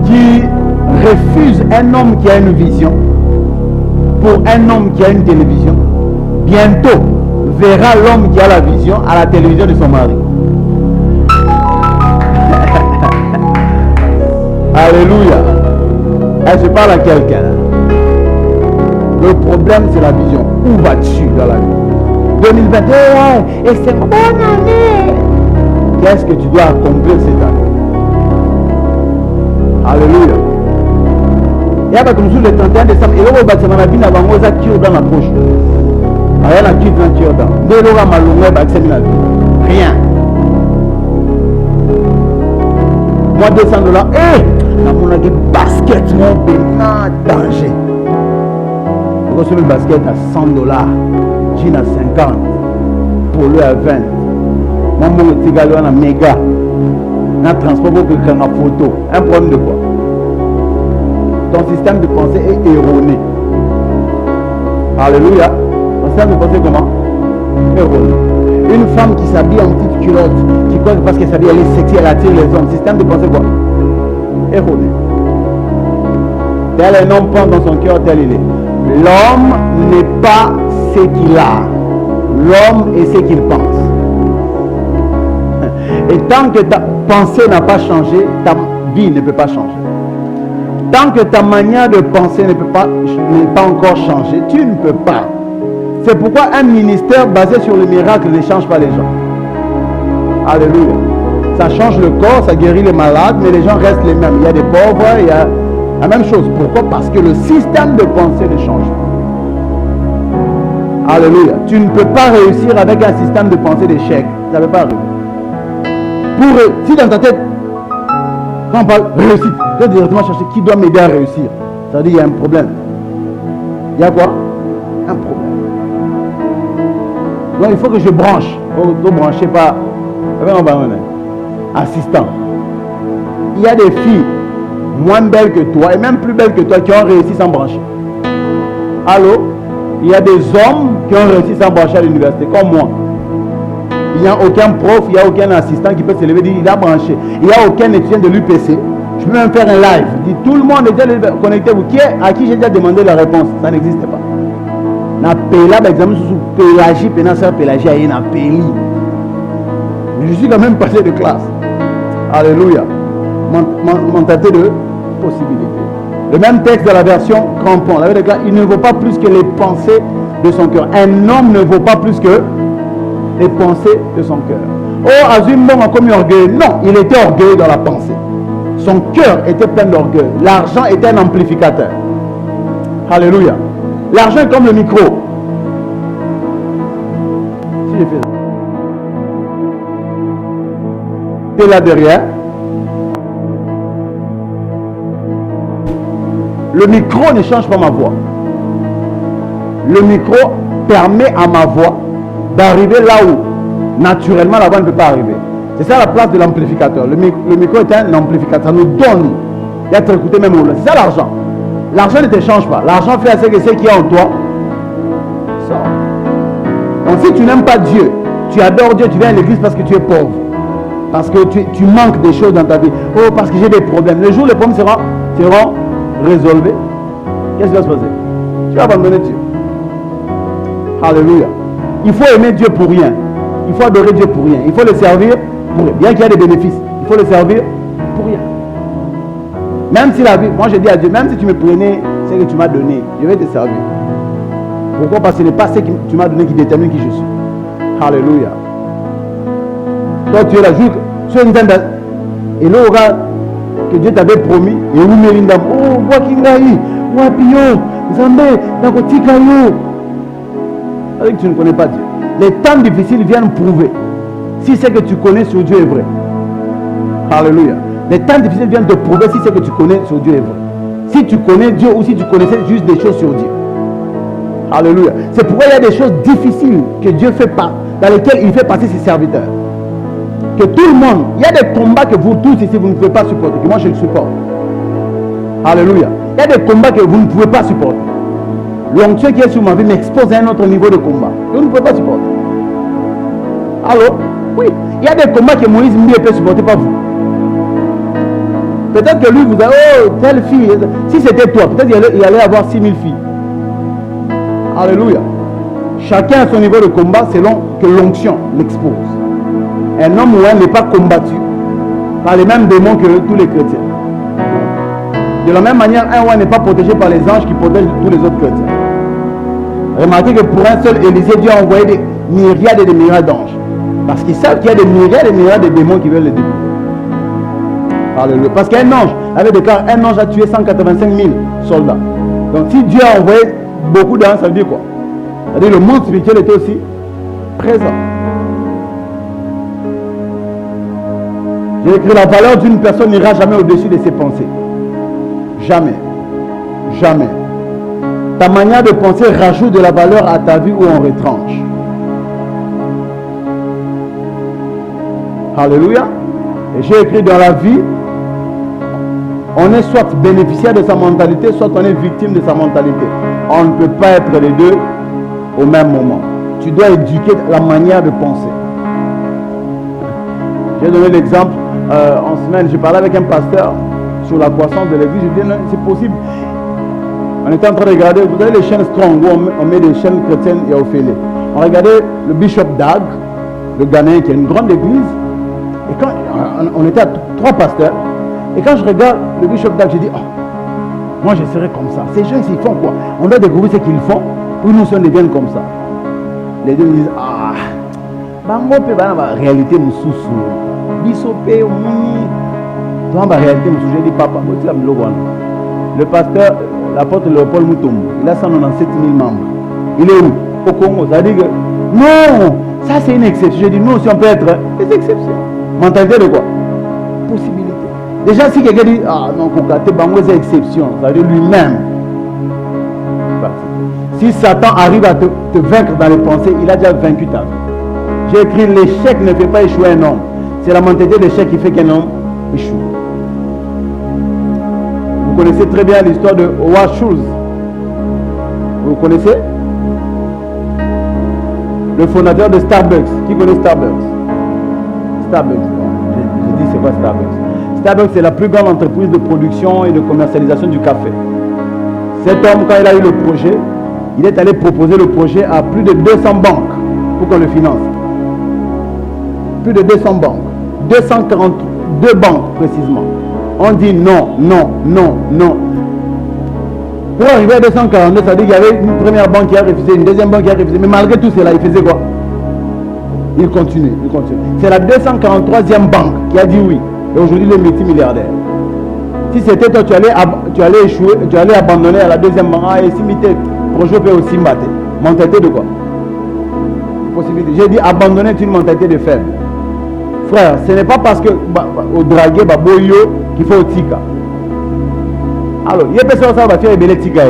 qui refuse un homme qui a une vision pour un homme qui a une télévision, bientôt verra l'homme qui a la vision à la télévision de son mari. Alléluia. Je parle à quelqu'un. Le problème, c'est la vision. Où vas-tu dans la vie? 2021, et c'est une bonne année. Qu'est-ce que tu dois accomplir cette année? Alléluia. Il y a pas comme le 31 décembre, et là, on va bâtir la vie avant on a dans la poche. Rien à qui dans le dans. Dès lors, on va bâtir la vie. Rien. Moi, $200. On a des baskets, mon bénin, danger. On reçoit une basket à $100, jean à 50, polo à 20. Moi, mon petit gars, on a méga. On a transport pour quelqu'un en photo. Un problème de quoi? Ton système de pensée est erroné. Alléluia. Ton système de pensée comment? Erroné. Une femme qui s'habille en petite culotte, qui croit que parce qu'elle s'habille, elle est sexy, elle attire les hommes. Système de pensée quoi? Erroné. Tel un homme pense dans son cœur, tel il est. L'homme n'est pas ce qu'il a. L'homme est ce qu'il pense. Et tant que ta pensée n'a pas changé, ta vie ne peut pas changer. Tant que ta manière de penser n'est pas encore changée, tu ne peux pas. C'est pourquoi un ministère basé sur le miracle ne change pas les gens. Alléluia. Ça change le corps, ça guérit les malades, mais les gens restent les mêmes. Il y a des pauvres, il y a la même chose. Pourquoi? Parce que le système de pensée ne change pas. Alléluia. Tu ne peux pas réussir avec un système de pensée d'échec. Ça ne peut pas arriver. Si dans ta tête, quand on parle réussite, tu dois directement chercher qui doit m'aider à réussir. Ça veut dire qu'il y a un problème. Il y a quoi? Un problème. Donc il faut que je branche. Ne branchez pas. Assistant. Il y a des filles moins belles que toi et même plus belles que toi qui ont réussi sans brancher. Allô? Il y a des hommes qui ont réussi sans brancher à l'université, comme moi. Il n'y a aucun prof, il n'y a aucun assistant qui peut se lever et dire il a branché. Il n'y a aucun étudiant de l'UPC. Je peux même faire un live. Dit tout le monde est déjà connecté-vous. À qui j'ai déjà demandé la réponse? Ça n'existe pas. Na pela par exemple sous pélagie, pénasseur pélagie aïe na péli. Mais je suis quand même passé de classe. Alléluia. Mentalité de possibilité. Le même texte de la version crampon. La version, il ne vaut pas plus que les pensées de son cœur. Un homme ne vaut pas plus que les pensées de son cœur. Oh, Azim a commis orgueil. Non, il était orgueilleux dans la pensée. Son cœur était plein d'orgueil. L'argent était un amplificateur. Alléluia. L'argent est comme le micro. Si j'ai fait ça. T'es là derrière. Le micro ne change pas ma voix. Le micro permet à ma voix d'arriver là où naturellement la voix ne peut pas arriver. C'est ça la place de l'amplificateur. Le micro est un amplificateur. Ça nous donne d'être écouté même au loin. C'est ça l'argent. L'argent ne te change pas. L'argent fait à ce que ce qu'il y a en toi sort. Donc si tu n'aimes pas Dieu, tu adores Dieu, tu viens à l'église parce que tu es pauvre. Parce que tu manques des choses dans ta vie. Oh, parce que j'ai des problèmes. Le jour où les problèmes seront résolvés, qu'est-ce qui va se passer? Tu vas abandonner Dieu. Alléluia. Il faut aimer Dieu pour rien. Il faut adorer Dieu pour rien. Il faut le servir pour rien. Bien qu'il y ait des bénéfices, il faut le servir pour rien. Même si la vie, moi je dis à Dieu, même si tu me prenais ce que tu m'as donné, je vais te servir. Pourquoi? Parce que ce n'est pas ce que tu m'as donné qui détermine qui je suis. Alléluia. Toi tu es là, sur une tente. Et là, que Dieu t'avait promis, et où Mérindam, oh, Wakingaï, Wapio, Zambé, Nakotikayo. Avec que tu ne connais pas Dieu. Les temps difficiles viennent prouver si ce que tu connais sur Dieu est vrai. Alléluia. Les temps difficiles viennent te prouver si ce que tu connais sur Dieu est vrai. Si tu connais Dieu ou si tu connaissais juste des choses sur Dieu. Alléluia. C'est pourquoi il y a des choses difficiles que Dieu fait pas, dans lesquelles il fait passer ses serviteurs. Que tout le monde, il y a des combats que vous tous ici vous ne pouvez pas supporter, que moi je le supporte. Alléluia. Il y a des combats que vous ne pouvez pas supporter. L'onction qui est sur ma vie m'expose à un autre niveau de combat. Vous ne pouvez pas supporter. Allô? Oui. Il y a des combats que Moïse ne peut supporter, pas vous. Peut-être que lui vous a oh, telle fille. Si c'était toi, peut-être qu'il allait avoir 6000 filles. Alléluia. Chacun a son niveau de combat selon que l'onction l'expose. Un homme ou un n'est pas combattu par les mêmes démons que tous les chrétiens. De la même manière, un ou un n'est pas protégé par les anges qui protègent tous les autres chrétiens. Remarquez que pour un seul Élisée, Dieu a envoyé des myriades et des myriades d'anges. Parce qu'ils savent qu'il y a des myriades et des myriades de démons qui veulent les détruire. Alléluia. Parce qu'un ange avait déclaré, un ange a tué 185 000 soldats. Donc si Dieu a envoyé beaucoup d'anges, ça veut dire quoi? C'est-à-dire le monde spirituel était aussi présent. J'ai écrit la valeur d'une personne n'ira jamais au-dessus de ses pensées. Jamais. Jamais. Ta manière de penser rajoute de la valeur à ta vie ou en retranche. Alléluia. Et j'ai écrit dans la vie, on est soit bénéficiaire de sa mentalité, soit on est victime de sa mentalité. On ne peut pas être les deux au même moment. Tu dois éduquer la manière de penser. J'ai donné l'exemple en semaine, j'ai parlé avec un pasteur sur la croissance de l'église. Je dis non, c'est possible. On était en train de regarder, vous avez les chaînes Strong où on met des chaînes chrétiennes et Ophélie. On regardait le Bishop Dag, le Ghanéen qui a une grande église. Et quand on était à 3 pasteurs, et quand je regarde le Bishop Dag, je dis oh, moi je serais comme ça. Ces gens ils font quoi? On doit découvrir ce qu'ils font pour nous on devienne comme ça. Les deux me disent ah, la réalité nous sous Bisopé, Mouni. Dans la réalité, je dis papa, le pasteur, l'apôtre Léopold Moutoum, il a 197 000 membres. Il est où? Au Congo. Ça veut dire que non, ça c'est une exception. Je dis nous aussi on peut être des exceptions. Mentalité de quoi? Possibilité. Déjà si quelqu'un dit ah non, t'es bango c'est exception, ça veut dire lui-même. Si Satan arrive à te vaincre dans les pensées, il a déjà vaincu ta vie. J'ai écrit l'échec ne fait pas échouer un homme. C'est la mentalité d'échec qui fait qu'un homme échoue. Vous connaissez très bien l'histoire de Howard Schultz. Vous connaissez? Le fondateur de Starbucks. Qui connaît Starbucks? Starbucks. J'ai dit c'est quoi Starbucks? Starbucks c'est la plus grande entreprise de production et de commercialisation du café. Cet homme, quand il a eu le projet, il est allé proposer le projet à plus de 200 banques pour qu'on le finance. Plus de 200 banques. 242 banques précisément. On dit non, non, non, non. Pour arriver à 242, ça veut dire qu'il y avait une première banque qui a refusé, une deuxième banque qui a refusé. Mais malgré tout cela, il faisait quoi? Il continue, il continue. C'est la 243e banque qui a dit oui. Et aujourd'hui, il est multimilliardaire. Si c'était toi, tu allais échouer, tu allais abandonner à la deuxième banque. Ah, et si tes projets peuvent aussi battre. Mentalité de quoi? Possibilité. J'ai dit abandonner est une mentalité de faible. Frère, ce n'est pas parce que au draguer baboyo qu'il faut au tika. Alors, il y a des personnes qui vont faire des tika.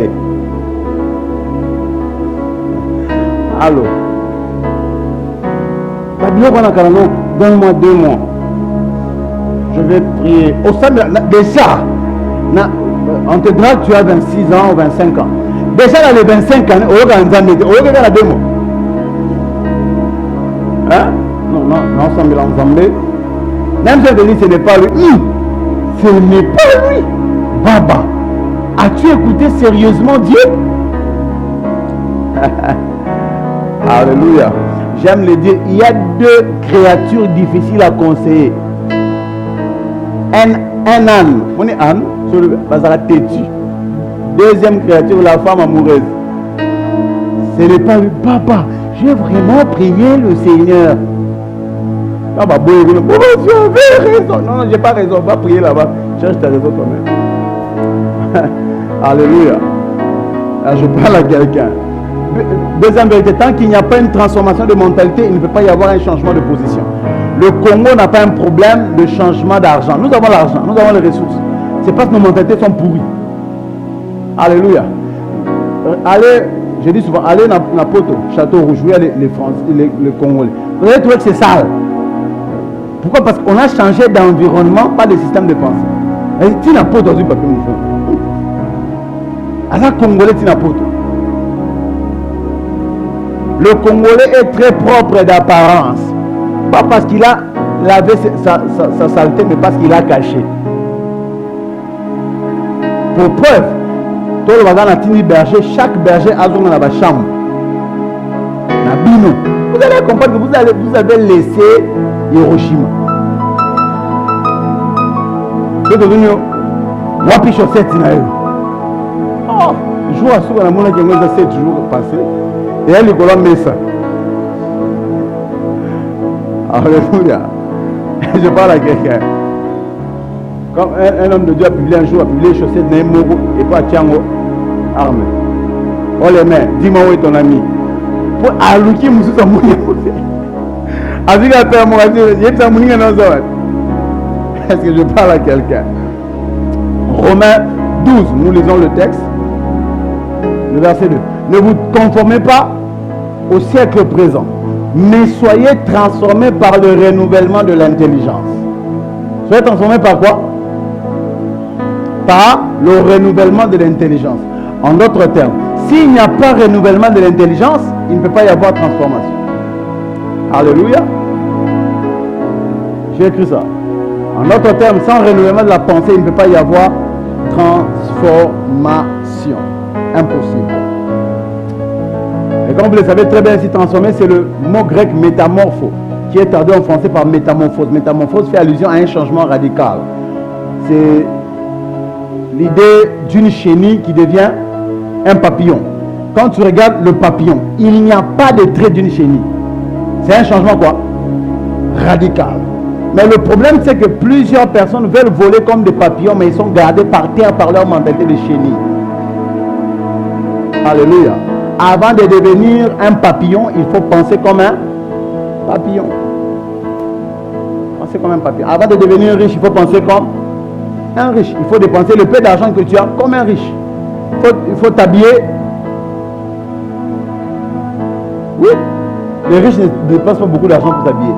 Alors, donne-moi 2 mois. Je vais prier. Au sein déjà, on te drague, tu as 26 ans ou 25 ans. Déjà dans les 25 ans, on va la 2 mois. Hein? Non, ensemble, ensemble. Même si je te dis ce n'est pas lui. Ce n'est pas lui. Baba, as-tu écouté sérieusement Dieu? Alléluia. J'aime le dire, il y a 2 créatures difficiles à conseiller. Un âne, on est âne, sur le bazar têtu. Deuxième créature, la femme amoureuse. Ce n'est pas lui. Papa, j'ai vraiment prié le Seigneur. Ah bah bon, tu avais raison. Non, j'ai pas raison. Va prier là-bas. Cherche ta raison toi-même. Alléluia. Là, je parle à quelqu'un. Deuxième vérité, tant qu'il n'y a pas une transformation de mentalité, il ne peut pas y avoir un changement de position. Le Congo n'a pas un problème de changement d'argent. Nous avons l'argent, nous avons les ressources. C'est parce que nos mentalités sont pourries. Alléluia. Allez, je dis souvent, allez dans Poto, Château Rouge, vous voyez les Français, les Congolais. Vous allez trouver que c'est sale. Pourquoi? Parce qu'on a changé d'environnement, pas de système de pensée. Tu n'as pas dans une papier, mon frère. Alors, Congolais, tu n'as pas tout. Le Congolais est très propre d'apparence. Pas parce qu'il a lavé sa saleté, mais parce qu'il a caché. Pour preuve, tout le monde a tenu berger, chaque berger a son chambre. Vous allez comprendre que vous avez laissé Hiroshima. C'est devenu moi puis chaussette. Oh, je joue à ce qu'on a montré que ça 7 jours passés. Et elle Nicolas met ça. Alléluia. Je parle à quelqu'un. Comme un homme de Dieu a publié un jour, a publié les chaussettes d'un Mogo et pas Tiango armé. Oh les mains, dis-moi où est ton ami. Pour Aluki Moussou Samouni. Avec la terre, moi, est-ce que je parle à quelqu'un? Romains 12, nous lisons le texte. Le verset 2. Ne vous conformez pas au siècle présent, mais soyez transformés par le renouvellement de l'intelligence. Soyez transformés par quoi? Par le renouvellement de l'intelligence. En d'autres termes, s'il n'y a pas renouvellement de l'intelligence, il ne peut pas y avoir transformation. Alléluia. J'ai écrit ça. En d'autres termes, sans renouvellement de la pensée, il ne peut pas y avoir transformation. Impossible. Et comme vous le savez très bien, ici, transformer, c'est le mot grec métamorpho, qui est traduit en français par métamorphose. Métamorphose fait allusion à un changement radical. C'est l'idée d'une chenille qui devient un papillon. Quand tu regardes le papillon, il n'y a pas de trait d'une chenille. C'est un changement quoi? Radical. Mais le problème, c'est que plusieurs personnes veulent voler comme des papillons, mais ils sont gardés par terre par leur mentalité de chenille. Alléluia. Avant de devenir un papillon, il faut penser comme un papillon. Penser comme un papillon. Avant de devenir riche, il faut penser comme un riche. Il faut dépenser le peu d'argent que tu as comme un riche. Il faut t'habiller. Oui. Les riches ne dépensent pas beaucoup d'argent pour s'habiller.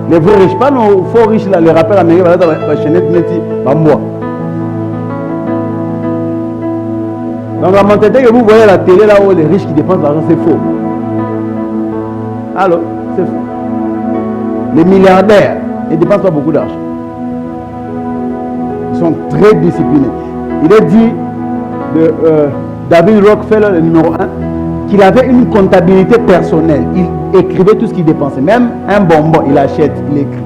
Les vrais riches, pas nos faux riches là, les rappels américains, la chaînette neti, moi. Donc la mentalité que vous voyez à la télé là où les riches qui dépensent l'argent, c'est faux. Alors, c'est faux. Les milliardaires, ils ne dépensent pas beaucoup d'argent. Ils sont très disciplinés. Il est dit de David Rockefeller, le numéro 1, qu'il avait une comptabilité personnelle. Il écrivait tout ce qu'il dépensait. Même un bonbon, il achète, il écrit.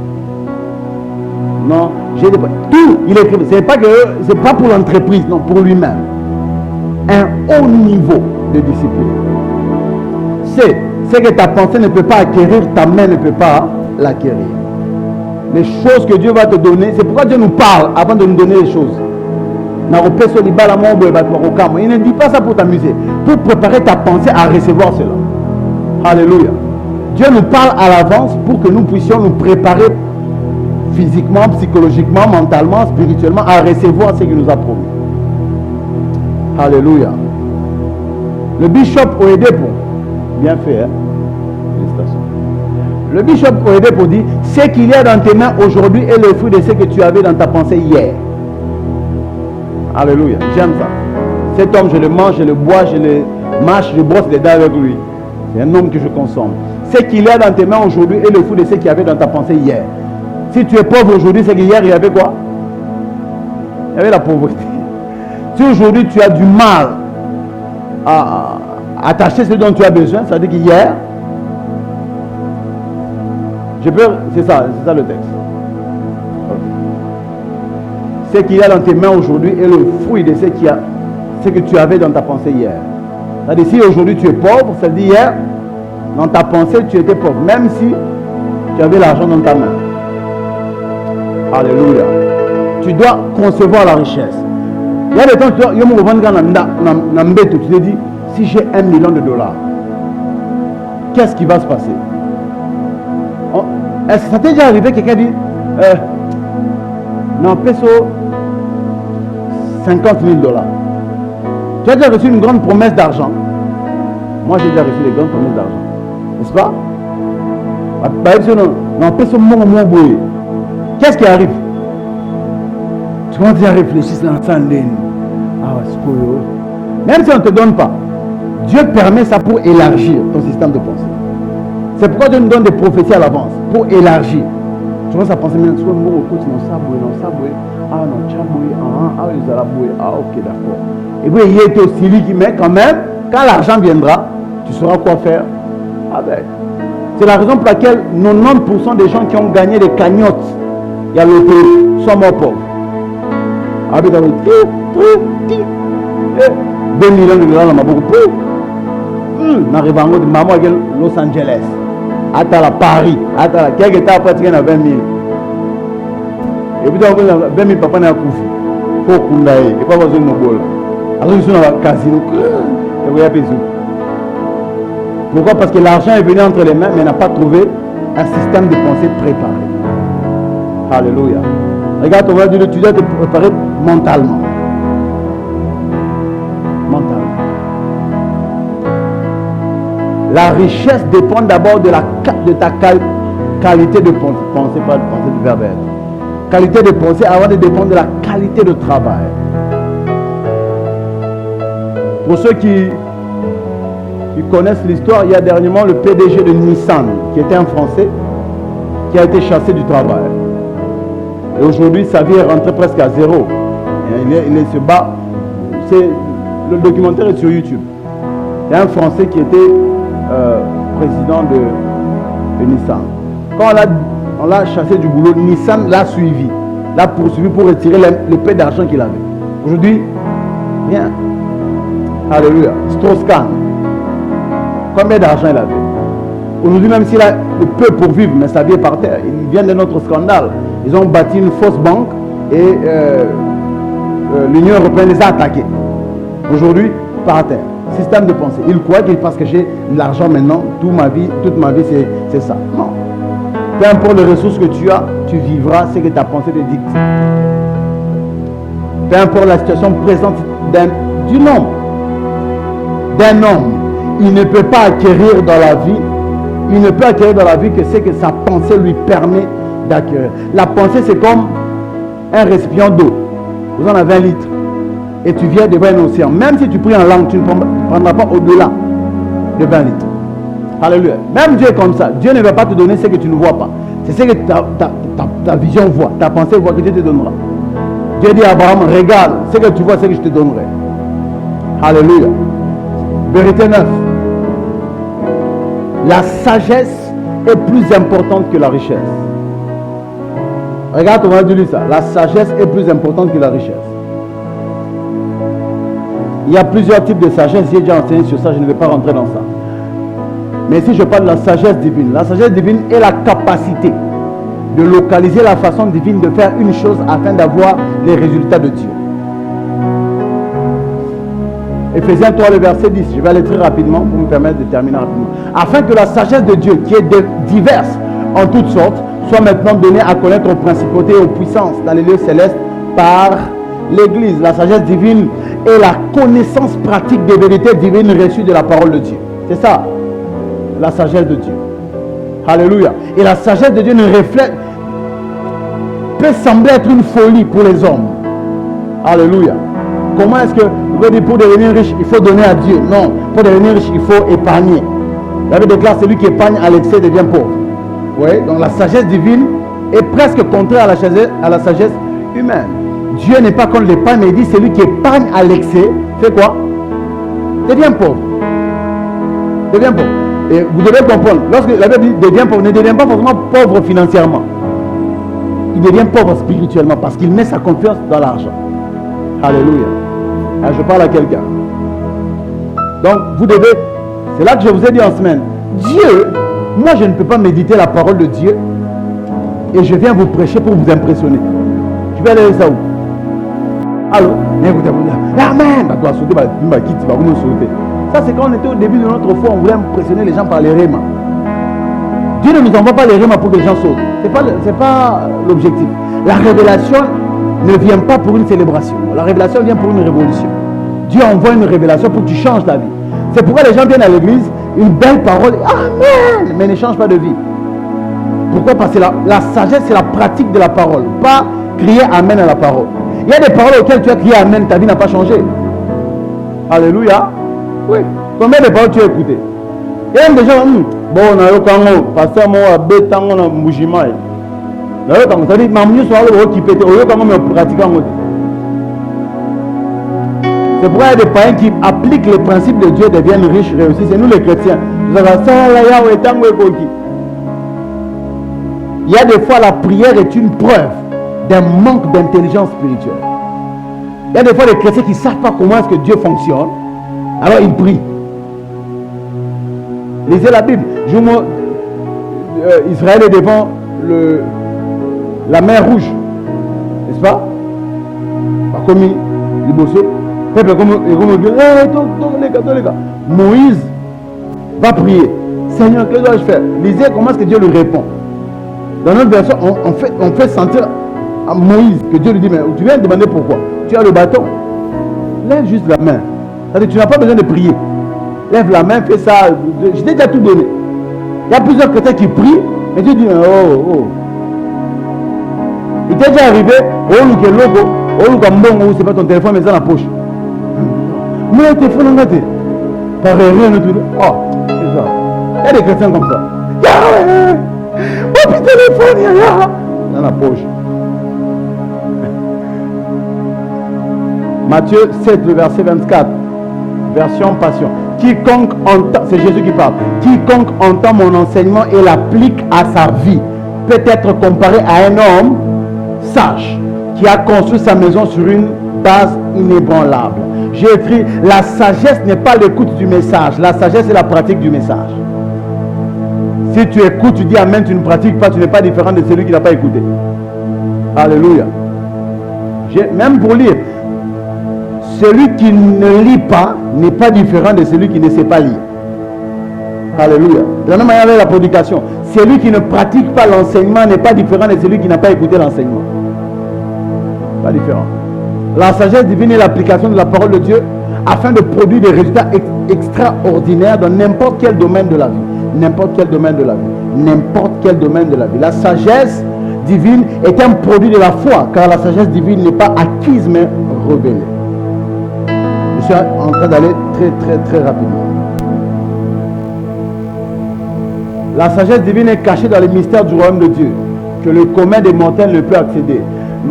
Non, j'ai dépensé. Tout, il écrit. Ce n'est pas pour l'entreprise, non, pour lui-même. Un haut niveau de discipline. C'est que ta pensée ne peut pas acquérir, ta main ne peut pas l'acquérir. Les choses que Dieu va te donner, c'est pourquoi Dieu nous parle avant de nous donner les choses. Il ne dit pas ça pour t'amuser, pour préparer ta pensée à recevoir cela. Alléluia. Dieu nous parle à l'avance pour que nous puissions nous préparer physiquement, psychologiquement, mentalement, spirituellement à recevoir ce qu'il nous a promis. Alléluia. Le bishop Oedepo, bien fait, hein? Félicitations. Le bishop Oedepo dit, ce qu'il y a dans tes mains aujourd'hui est le fruit de ce que tu avais dans ta pensée hier. Alléluia, j'aime ça. Cet homme, je le mange, je le bois, je le mâche, je brosse les dents avec lui. C'est un homme que je consomme. Ce qu'il y a dans tes mains aujourd'hui est le fruit de ce qu'il y avait dans ta pensée hier. Si tu es pauvre aujourd'hui, c'est qu'hier il y avait quoi? Il y avait la pauvreté. Si aujourd'hui tu as du mal à attacher ce dont tu as besoin, ça veut dire qu'hier, c'est ça le texte. Ce qu'il y a dans tes mains aujourd'hui est le fruit de ce que tu avais dans ta pensée hier. C'est-à-dire si aujourd'hui tu es pauvre, ça veut dire hier, dans ta pensée tu étais pauvre, même si tu avais l'argent dans ta main. Alléluia. Tu dois concevoir la richesse. Il y a des temps, tu te dis, si j'ai $1 million, qu'est-ce qui va se passer? Est-ce que ça t'est déjà arrivé, quelqu'un dit, non, peso, $50 000. Tu as déjà reçu une grande promesse d'argent. Moi, j'ai déjà reçu des grandes promesses d'argent. N'est-ce pas? Non, peso, qu'est-ce qui arrive? Tu commences à réfléchir dans le sang. Ah, Même si on ne te donne pas, Dieu permet ça pour élargir ton système de pensée. C'est pourquoi Dieu nous donne des prophéties à l'avance, pour élargir. Tu commences à penser, mais tu vois, ok, d'accord. Et puis il y a aussi lui qui met quand même, quand l'argent viendra, tu sauras quoi faire avec. C'est la raison pour laquelle 90% des gens qui ont gagné des cagnottes, il y a le sont morts pauvres. Avec 2 millions de dollars, n'arrive en de maman à Los Angeles, à Paris, à quelques temps après, tu as 20 000. Et puis, tu as 20 000 papa n'a pas couffé. Pour Kundaï, et pas besoin de bol. Alors, ils sont dans le casino. Et vous avez besoin. Pourquoi? Parce que l'argent est venu entre les mains, mais n'a pas trouvé un système de pensée préparé. Alléluia. Regarde, on va dire, tu dois te préparer mentalement. Mentalement. La richesse dépend d'abord de ta qualité de pensée, pas de pensée du verbe être. Qualité de pensée avant de dépendre de la qualité de travail. Pour ceux qui connaissent l'histoire, il y a dernièrement le PDG de Nissan, qui était un Français, qui a été chassé du travail. Et aujourd'hui, sa vie est rentrée presque à zéro. Il se bat. Le documentaire est sur YouTube. Il y a un Français qui était président de Nissan. Quand on l'a chassé du boulot, Nissan l'a suivi, l'a poursuivi pour retirer le peu d'argent qu'il avait. Aujourd'hui, rien. Alléluia. Strauss-Kahn. Combien d'argent il avait? Aujourd'hui, même s'il a le peu pour vivre, mais sa vie est par terre. Il vient de notre scandale. Ils ont bâti une fausse banque et l'Union européenne les a attaqués. Aujourd'hui, par terre. Système de pensée. Il croit que parce que j'ai de l'argent maintenant, toute ma vie c'est ça. Non. Peu importe les ressources que tu as, tu vivras ce que ta pensée te dicte. Peu importe la situation présente d'un homme, il ne peut pas acquérir dans la vie, que ce que sa pensée lui permet d'acquérir. La pensée, c'est comme un récipient d'eau. Vous en avez 1 litre. Et tu viens devant un océan. Même si tu pries en langue, tu ne prendras pas au-delà de 20 litres. Alléluia. Même Dieu est comme ça. Dieu ne va pas te donner ce que tu ne vois pas. C'est ce que ta vision voit. Ta pensée voit que Dieu te donnera. Dieu dit à Abraham, regarde, ce que tu vois, c'est ce que je te donnerai. Alléluia. Vérité 9. La sagesse est plus importante que la richesse. Regarde, on va dire ça. La sagesse est plus importante que la richesse. Il y a plusieurs types de sagesse. J'ai déjà enseigné sur ça, je ne vais pas rentrer dans ça. Mais si je parle de la sagesse divine est la capacité de localiser la façon divine de faire une chose afin d'avoir les résultats de Dieu. Éphésiens 3, le verset 10. Je vais aller très rapidement pour me permettre de terminer rapidement. Afin que la sagesse de Dieu, qui est diverse en toutes sortes, soit maintenant donnée à connaître aux principautés et aux puissances dans les lieux célestes par l'Église. La sagesse divine est la connaissance pratique des vérités divines reçues de la parole de Dieu. C'est ça, la sagesse de Dieu. Alléluia. Et la sagesse de Dieu peut sembler être une folie pour les hommes. Alléluia. Comment est-ce que vous pouvez dire pour devenir riche, il faut donner à Dieu? Non, pour devenir riche, il faut épargner. La Bible déclare celui qui épargne à l'excès devient pauvre. Oui, donc la sagesse divine est presque contraire à la sagesse humaine. Dieu n'est pas contre l'épargne, mais il dit celui qui épargne à l'excès, fait quoi? Devient pauvre. Devient pauvre. Et vous devez comprendre, lorsque la Bible dit devient pauvre, ne devient pas forcément pauvre financièrement. Il devient pauvre spirituellement parce qu'il met sa confiance dans l'argent. Alléluia. Alors je parle à quelqu'un. Donc vous devez, c'est là que je vous ai dit en semaine, Dieu, moi je ne peux pas méditer la parole de Dieu et je viens vous prêcher pour vous impressionner. Tu vas aller ça où? Allô? Amen. Ça c'est quand on était au début de notre foi, on voulait impressionner les gens par les rémas. Dieu ne nous envoie pas les rémas pour que les gens sautent. C'est pas l'objectif. La révélation ne vient pas pour une célébration. La révélation vient pour une révolution. Dieu envoie une révélation pour que tu changes ta vie. C'est pourquoi les gens viennent à l'église, une belle parole, Amen, mais ne change pas de vie. Pourquoi? Parce que la sagesse, c'est la pratique de la parole, pas crier Amen à la parole. Il y a des paroles auxquelles tu as crié Amen, ta vie n'a pas changé. Alléluia. Oui. Combien de paroles tu as écouté? Il y a des gens, bon, on a eu quand pasteur moi a béton on a moujima. Là quand ça dit maman soit le qui pété, on a quand même pratiquer en mode. C'est pourquoi il y a des païens qui appliquent les principes de Dieu deviennent riches, réussis. C'est nous les chrétiens. Il y a des fois la prière est une preuve d'un manque d'intelligence spirituelle. Il y a des fois des chrétiens qui ne savent pas comment est-ce que Dieu fonctionne. Alors ils prient. Lisez la Bible. Israël est devant la mer rouge. N'est-ce pas? Comme il bossait. Moïse va prier. Seigneur, que dois-je faire? Lisez comment est-ce que Dieu lui répond. Dans notre version, on fait sentir à Moïse que Dieu lui dit, mais tu viens demander pourquoi? Tu as le bâton. Lève juste la main. C'est-à-dire, tu n'as pas besoin de prier. Lève la main, fais ça. Je t'ai déjà tout donné. Il y a plusieurs chrétiens qui prient, et Dieu dit, oh. Il t'est déjà arrivé, c'est pas ton téléphone, mais c'est dans la poche. Mais le téléphone en gâté. Par rien, oh, c'est ça. Il y a des chrétiens comme ça. Oh, puis téléphone, dans la poche. Matthieu 7, le verset 24. Version Passion. Quiconque entend, c'est Jésus qui parle. Quiconque entend mon enseignement et l'applique à sa vie peut être comparé à un homme sage qui a construit sa maison sur une base inébranlable. J'ai écrit, la sagesse n'est pas l'écoute du message. La sagesse est la pratique du message. Si tu écoutes, tu dis amen, tu ne pratiques pas, tu n'es pas différent de celui qui n'a pas écouté. Alléluia. Même pour lire, celui qui ne lit pas n'est pas différent de celui qui ne sait pas lire. Alléluia. De la même manière avec la prédication, celui qui ne pratique pas l'enseignement n'est pas différent de celui qui n'a pas écouté l'enseignement. Pas différent. La sagesse divine est l'application de la parole de Dieu afin de produire des résultats extraordinaires dans n'importe quel domaine de la vie. N'importe quel domaine de la vie. N'importe quel domaine de la vie. La sagesse divine est un produit de la foi, car la sagesse divine n'est pas acquise mais révélée. Je suis en train d'aller très rapidement. La sagesse divine est cachée dans les mystères du royaume de Dieu, que le commun des mortels ne peut accéder.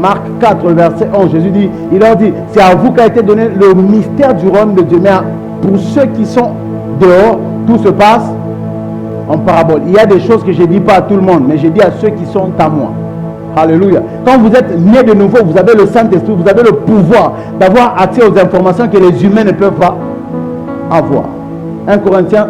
Marc 4, verset 11, Jésus dit, il leur dit, c'est à vous qu'a été donné le mystère du royaume de Dieu. Mais pour ceux qui sont dehors, tout se passe en parabole. Il y a des choses que je ne dis pas à tout le monde, mais je dis à ceux qui sont à moi. Alléluia. Quand vous êtes né de nouveau, vous avez le Saint-Esprit, vous avez le pouvoir d'avoir accès aux informations que les humains ne peuvent pas avoir. 1 Corinthiens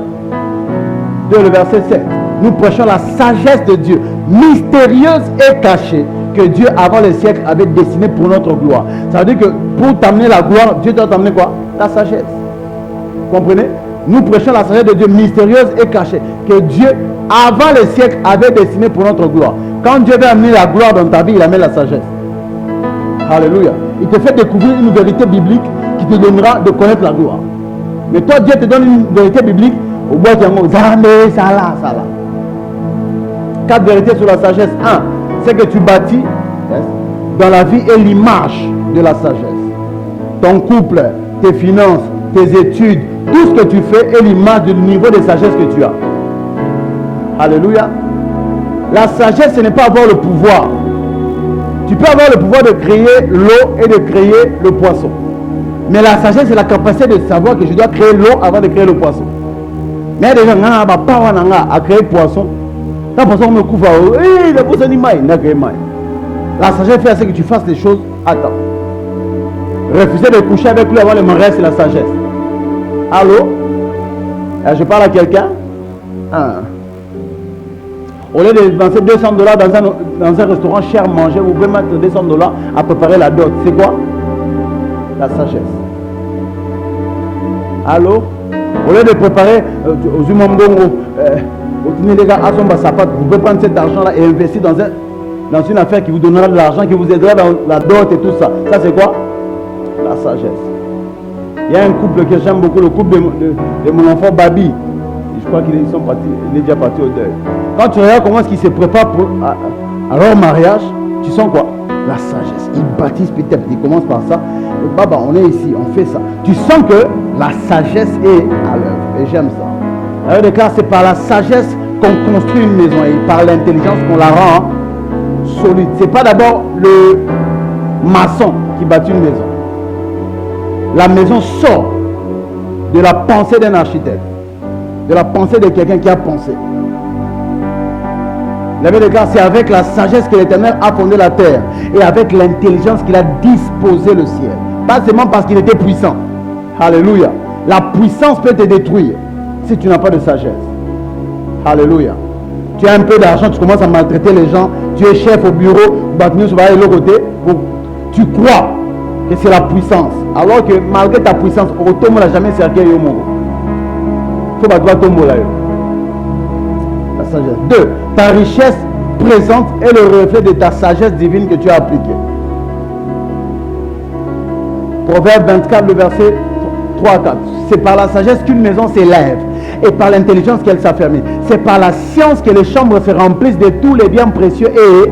2, le verset 7. Nous prêchons la sagesse de Dieu, mystérieuse et cachée, que Dieu, avant les siècles, avait destinée pour notre gloire. Ça veut dire que pour t'amener la gloire, Dieu doit t'amener quoi? La sagesse. Vous comprenez? Nous prêchons la sagesse de Dieu, mystérieuse et cachée, que Dieu, avant les siècles, avait destinée pour notre gloire. Quand Dieu veut amener la gloire dans ta vie, il amène la sagesse. Alléluia. Il te fait découvrir une vérité biblique qui te donnera de connaître la gloire. Mais toi, Dieu te donne une vérité biblique, au bois de mot, Zamé, ça là. 4 vérités sur la sagesse. 1, c'est que tu bâtis dans la vie et l'image de la sagesse. Ton couple, tes finances, tes études, tout ce que tu fais est l'image du niveau de sagesse que tu as. Alléluia. La sagesse, ce n'est pas avoir le pouvoir. Tu peux avoir le pouvoir de créer l'eau et de créer le poisson. Mais la sagesse, c'est la capacité de savoir que je dois créer l'eau avant de créer le poisson. Mais il y a des gens qui ont créé le poisson. La poisson me couvre. Le poisson n'est pas. La sagesse fait à ce que tu fasses les choses à temps. Refuser de coucher avec lui avant le mariage, c'est la sagesse. Allô? Je parle à quelqu'un. Au lieu de dépenser $200 dans un restaurant cher manger, vous pouvez mettre $200 à préparer la dot. C'est quoi? La sagesse. Allô? Au lieu de préparer aux Zumambongo, vous pouvez prendre cet argent-là et investir dans une affaire qui vous donnera de l'argent, qui vous aidera dans la dot et tout ça. Ça, c'est quoi? La sagesse. Il y a un couple que j'aime beaucoup, le couple de mon enfant Babi. Je crois qu'il est déjà parti au deuil. Quand tu regardes comment est-ce qu'ils se préparent à leur mariage, tu sens quoi? La sagesse. Ils bâtissent petit à petit. Ils commencent par ça. Baba, on est ici, on fait ça. Tu sens que La sagesse est à l'œuvre. Et j'aime ça. La Bible déclare, c'est par la sagesse qu'on construit une maison et par l'intelligence qu'on la rend solide. Ce n'est pas d'abord le maçon qui bâtit une maison. La maison sort de la pensée d'un architecte, de la pensée de quelqu'un qui a pensé. La Bible déclare, c'est avec la sagesse que l'Éternel a fondé la terre et avec l'intelligence qu'il a disposé le ciel. Pas seulement parce qu'il était puissant. Alléluia. La puissance peut te détruire si tu n'as pas de sagesse. Alléluia. Tu as un peu d'argent, tu commences à maltraiter les gens, tu es chef au bureau, l'autre côté, tu crois que c'est la puissance. Alors que malgré ta puissance, Otomo n'a jamais servi au monde. Il faut pas tomber là. La sagesse. 2. Ta richesse présente est le reflet de ta sagesse divine que tu as appliquée. Proverbe 24, le verset 3 à 4. C'est par la sagesse qu'une maison s'élève et par l'intelligence qu'elle s'affermit. C'est par la science que les chambres se remplissent de tous les biens précieux et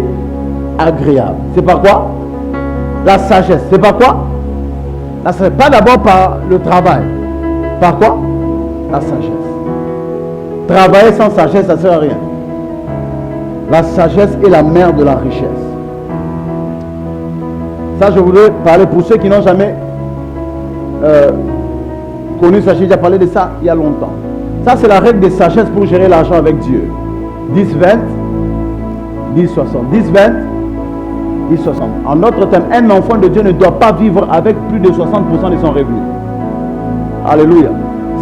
agréables. C'est par quoi? La sagesse. C'est par quoi? La sagesse. Pas d'abord par le travail. Par quoi? La sagesse. Travailler sans sagesse, ça ne sert à rien. La sagesse est la mère de la richesse. Ça, je voudrais parler pour ceux qui n'ont jamais connu ça. J'ai déjà parlé de ça il y a longtemps. Ça, c'est la règle de sagesse pour gérer l'argent avec Dieu. 10, 20, 10, 60. 10, 20, 10, 60. En d'autres termes, un enfant de Dieu ne doit pas vivre avec plus de 60% de son revenu. Alléluia.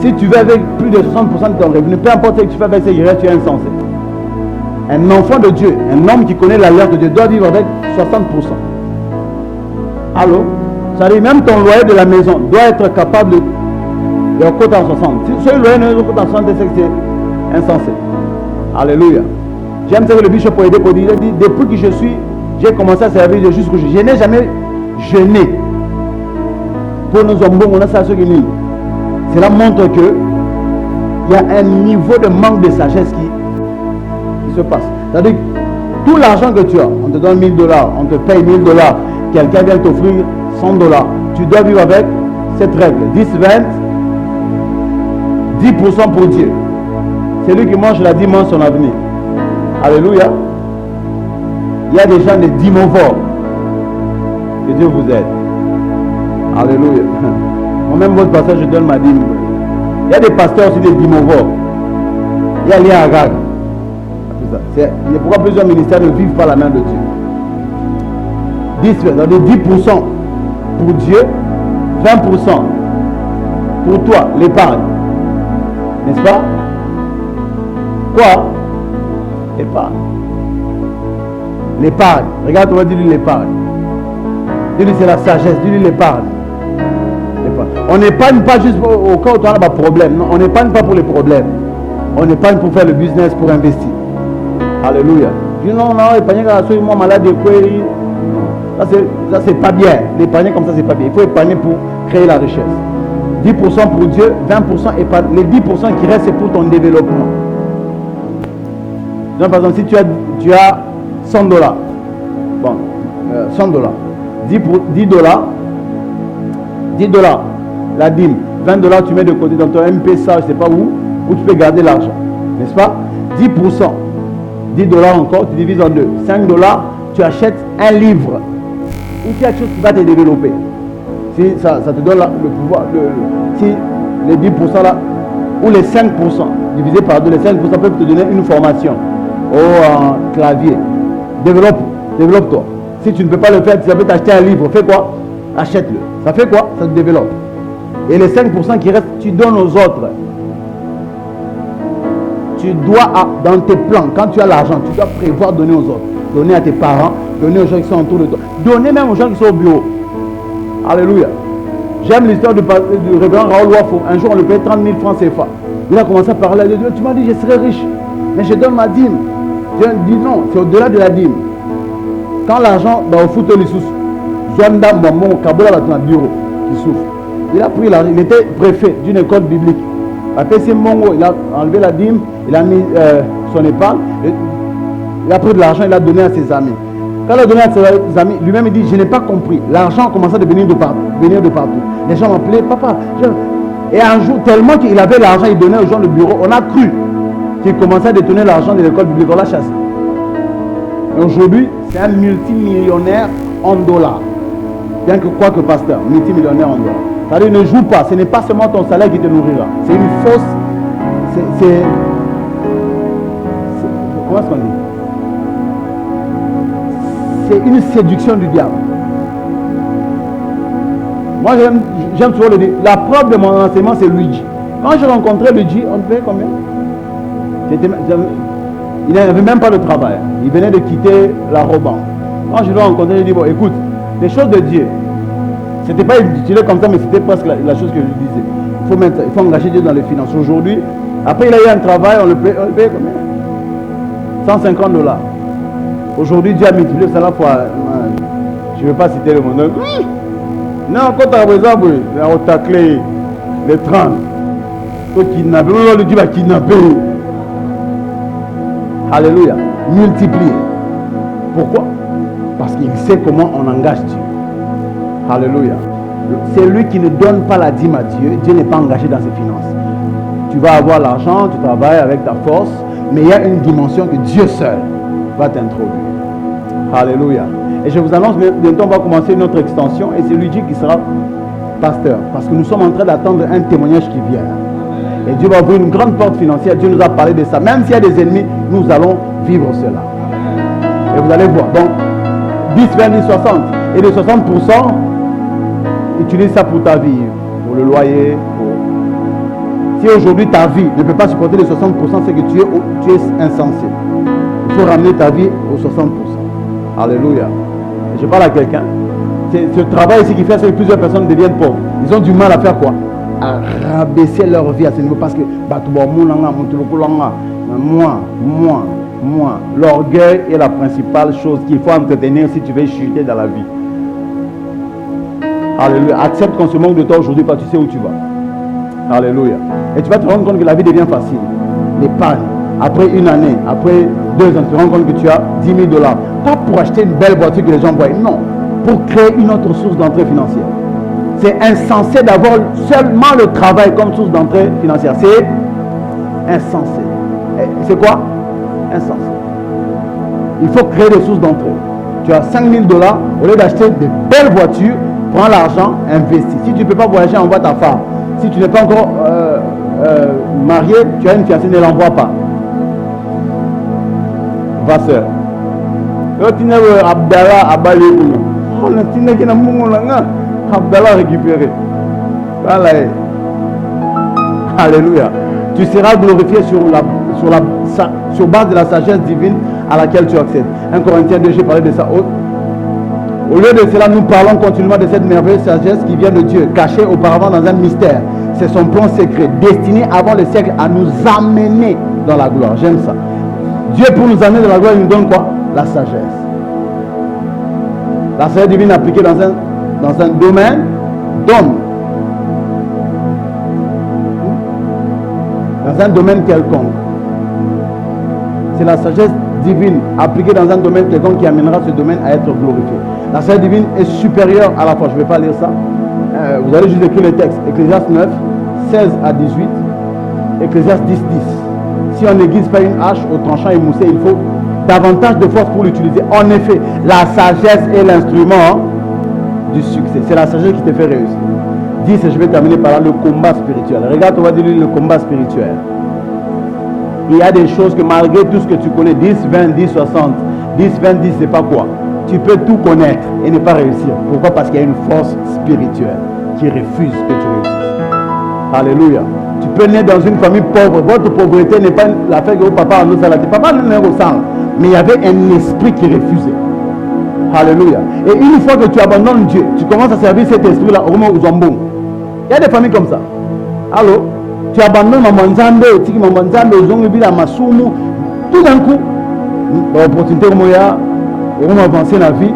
Si tu veux avec plus de 60% de ton revenu, peu importe ce que tu fais avec ces guerriers, tu es insensé. Un enfant de Dieu, un homme qui connaît l'alliance de Dieu, doit vivre avec 60%. Allô? Ça veut dire même ton loyer de la maison doit être capable de coter en 60. Si ce loyer ne cote en 60, c'est que c'est insensé. Alléluia. J'aime ça que le bishop a aidé pour dire, il dit, depuis que j'ai commencé à servir Dieu jusqu'au jour, je n'ai jamais jeûné pour nos hommes, on a ça ce qui nous. Cela montre que il y a un niveau de manque de sagesse qui se passe. C'est-à-dire tout l'argent que tu as, on te donne $1000, on te paye $1000, quelqu'un vient t'offrir $100, tu dois vivre avec cette règle. 10, 20, 10% pour Dieu. Celui qui mange la dîme mange son avenir. Alléluia. Il y a des gens de dimovores. Que Dieu vous aide. Alléluia. Moi-même, votre passage, je donne ma dîme. Il y a des pasteurs aussi des dimovores. Il y a lien à Gag. Il y a pourquoi plusieurs ministères ne vivent pas la main de Dieu. 10% pour Dieu, 20% pour toi, l'épargne. N'est-ce pas? Quoi? L'épargne. L'épargne. Regarde, on va dire l'épargne. Dis-lui c'est la sagesse, dis-lui l'épargne. On n'épargne pas juste au cas où tu as un problème. Non, on n'épargne pas pour les problèmes. On épargne pour faire le business, pour investir. Alléluia. Je dis non, épargner quand je suis malade de quoi. Ça c'est pas bien. L'épargner comme ça c'est pas bien. Il faut épargner pour créer la richesse. 10% pour Dieu, 20% épargne. Les 10% qui restent c'est pour ton développement. Donc, par exemple, si tu as $100, bon, $100, 10$, la dîme, $20 tu mets de côté dans ton MPSA, je ne sais pas où tu peux garder l'argent, n'est-ce pas? 10%, $10 encore, tu divises en deux, $5, tu achètes un livre ou quelque chose qui va te développer. Si ça te donne le pouvoir, si les 10% là, ou les 5%, divisé par deux, les 5% peuvent te donner une formation au clavier. Développe-toi. Si tu ne peux pas le faire, tu peux t'acheter un livre, fais quoi? Achète-le. Ça fait quoi? Ça te développe. Et les 5% qui restent, tu donnes aux autres. Tu dois, dans tes plans, quand tu as l'argent, tu dois prévoir donner aux autres. Donner à tes parents, donner aux gens qui sont autour de toi. Donner même aux gens qui sont au bureau. Alléluia. J'aime l'histoire du révérend Raoul Wafo. Un jour, on lui payait 30 000 francs CFA. Il a commencé à parler de Dieu. Tu m'as dit, je serai riche. Mais je donne ma dîme. Dieu dit non, c'est au-delà de la dîme. Quand l'argent, au foot, il souffre. Zoanda Mbamon, Kabola, dans un bureau, qui souffre. Il a pris l'argent. Il était préfet d'une école biblique. Après, c'est Mongo. Il a enlevé la dîme. Il a mis son épargne. Il a pris de l'argent. Il a donné à ses amis. Quand il a donné à ses amis, lui-même, il dit, je n'ai pas compris. L'argent commençait à venir de partout. Les gens m'appelaient, papa, Et un jour, tellement qu'il avait l'argent, il donnait aux gens le bureau, on a cru qu'il commençait à détourner l'argent de l'école biblique, on l'a chassé. Et aujourd'hui, c'est un multimillionnaire en dollars. Bien que quoi que pasteur, multimillionnaire en dollars. C'est-à-dire, ne joue pas, ce n'est pas seulement ton salaire qui te nourrira. C'est une fausse... comment est-ce qu'on dit? C'est une séduction du diable. Moi, j'aime toujours le dire. La preuve de mon enseignement, c'est Luigi. Quand j'ai rencontré Luigi, on devait combien? Il n'avait même pas de travail. Il venait de quitter la Roban. Quand je l'ai rencontré, je lui ai dit, bon, écoute, les choses de Dieu, c'était pas utilisé comme ça, mais c'était presque la chose que je disais. Il faut engager Dieu dans les finances. Aujourd'hui, après il a eu un travail, on le paye combien? 150 $. Aujourd'hui, Dieu a multiplié ça la fois. Je ne vais pas citer le monde. Non, quand tu as besoin, on t'a clé les 30. Tu kidnapper. Le Dieu va kidnapper. Alléluia. Multiplier. Pourquoi? Parce qu'il sait comment on engage Dieu. Alléluia. C'est lui qui ne donne pas la dîme à Dieu. Dieu n'est pas engagé dans ses finances. Tu vas avoir l'argent, tu travailles avec ta force, mais il y a une dimension que Dieu seul va t'introduire. Alléluia. Et je vous annonce, bientôt on va commencer une autre extension et c'est Luigi qui sera pasteur. Parce que nous sommes en train d'attendre un témoignage qui vient. Et Dieu va ouvrir une grande porte financière. Dieu nous a parlé de ça. Même s'il y a des ennemis, nous allons vivre cela. Et vous allez voir. Donc, 10, 20, 10, 60. Et les 60%, utilise ça pour ta vie. Pour le loyer. Si aujourd'hui ta vie ne peut pas supporter les 60%, c'est que tu es insensé. Il faut ramener ta vie aux 60%. Alléluia. Je parle à quelqu'un. C'est ce travail ici qui fait que plusieurs personnes deviennent pauvres. Ils ont du mal à faire quoi? À rabaisser leur vie à ce niveau. Parce que moi. L'orgueil est la principale chose qu'il faut entretenir si tu veux chuter dans la vie. Alléluia. Accepte qu'on se moque de toi aujourd'hui parce que tu sais où tu vas. Alléluia. Et tu vas te rendre compte que la vie devient facile. L'épargne. Après une année, après 2 ans, tu te rends compte que tu as 10 000 $. Pas pour acheter une belle voiture que les gens voient. Non. Pour créer une autre source d'entrée financière. C'est insensé d'avoir seulement le travail comme source d'entrée financière. C'est insensé. C'est quoi? Insensé. Il faut créer des sources d'entrée. Tu as 5 000 $, au lieu d'acheter de belles voitures, prends l'argent, investis. Si tu ne peux pas voyager, envoie ta femme. Si tu n'es pas encore marié, tu as une fiancée, ne l'envoie pas. Va sœur. Abdallah Abdallah récupéré. Voilà. Alléluia. Tu seras glorifié sur base de la sagesse divine à laquelle tu accèdes. 1 Corinthiens 2, j'ai parlé de ça. Au lieu de cela, nous parlons continuellement de cette merveilleuse sagesse qui vient de Dieu, cachée auparavant dans un mystère. C'est son plan secret, destiné avant le siècle à nous amener dans la gloire. J'aime ça. Dieu, pour nous amener dans la gloire, il nous donne quoi? La sagesse. La sagesse divine appliquée dans un domaine d'homme. Dans un domaine quelconque. C'est la sagesse divine appliquée dans un domaine quelconque qui amènera ce domaine à être glorifié. La sagesse divine est supérieure à la foi. Je ne vais pas lire ça. Vous allez juste écrire le texte. Ecclésiaste 9, 16 à 18. Ecclésiaste 10, 10. Si on n'aiguise pas une hache au tranchant émoussé, il faut davantage de force pour l'utiliser. En effet, la sagesse est l'instrument du succès. C'est la sagesse qui te fait réussir. 10, et je vais terminer par là, le combat spirituel. Regarde, on va dire le combat spirituel. Il y a des choses que malgré tout ce que tu connais, 10, 20, 10, 60, 10, 20, 10, c'est pas quoi. Tu peux tout connaître et ne pas réussir. Pourquoi? Parce qu'il y a une force spirituelle qui refuse que tu réussisses. Alléluia. Tu peux naître dans une famille pauvre. Votre pauvreté n'est pas l'affaire que votre papa a nous salaté. Papa ne au sang. Mais il y avait un esprit qui refusait. Alléluia. Et une fois que tu abandonnes Dieu, tu commences à servir cet esprit-là au moment où Zambon. Il y a des familles comme ça. Allô? Tu abandonnes Maman Nzambe, tu dis Maman Nzambe, Zongibila, Masumu. Tout d'un coup, l'opportunité comme il y a, on va avancer la vie.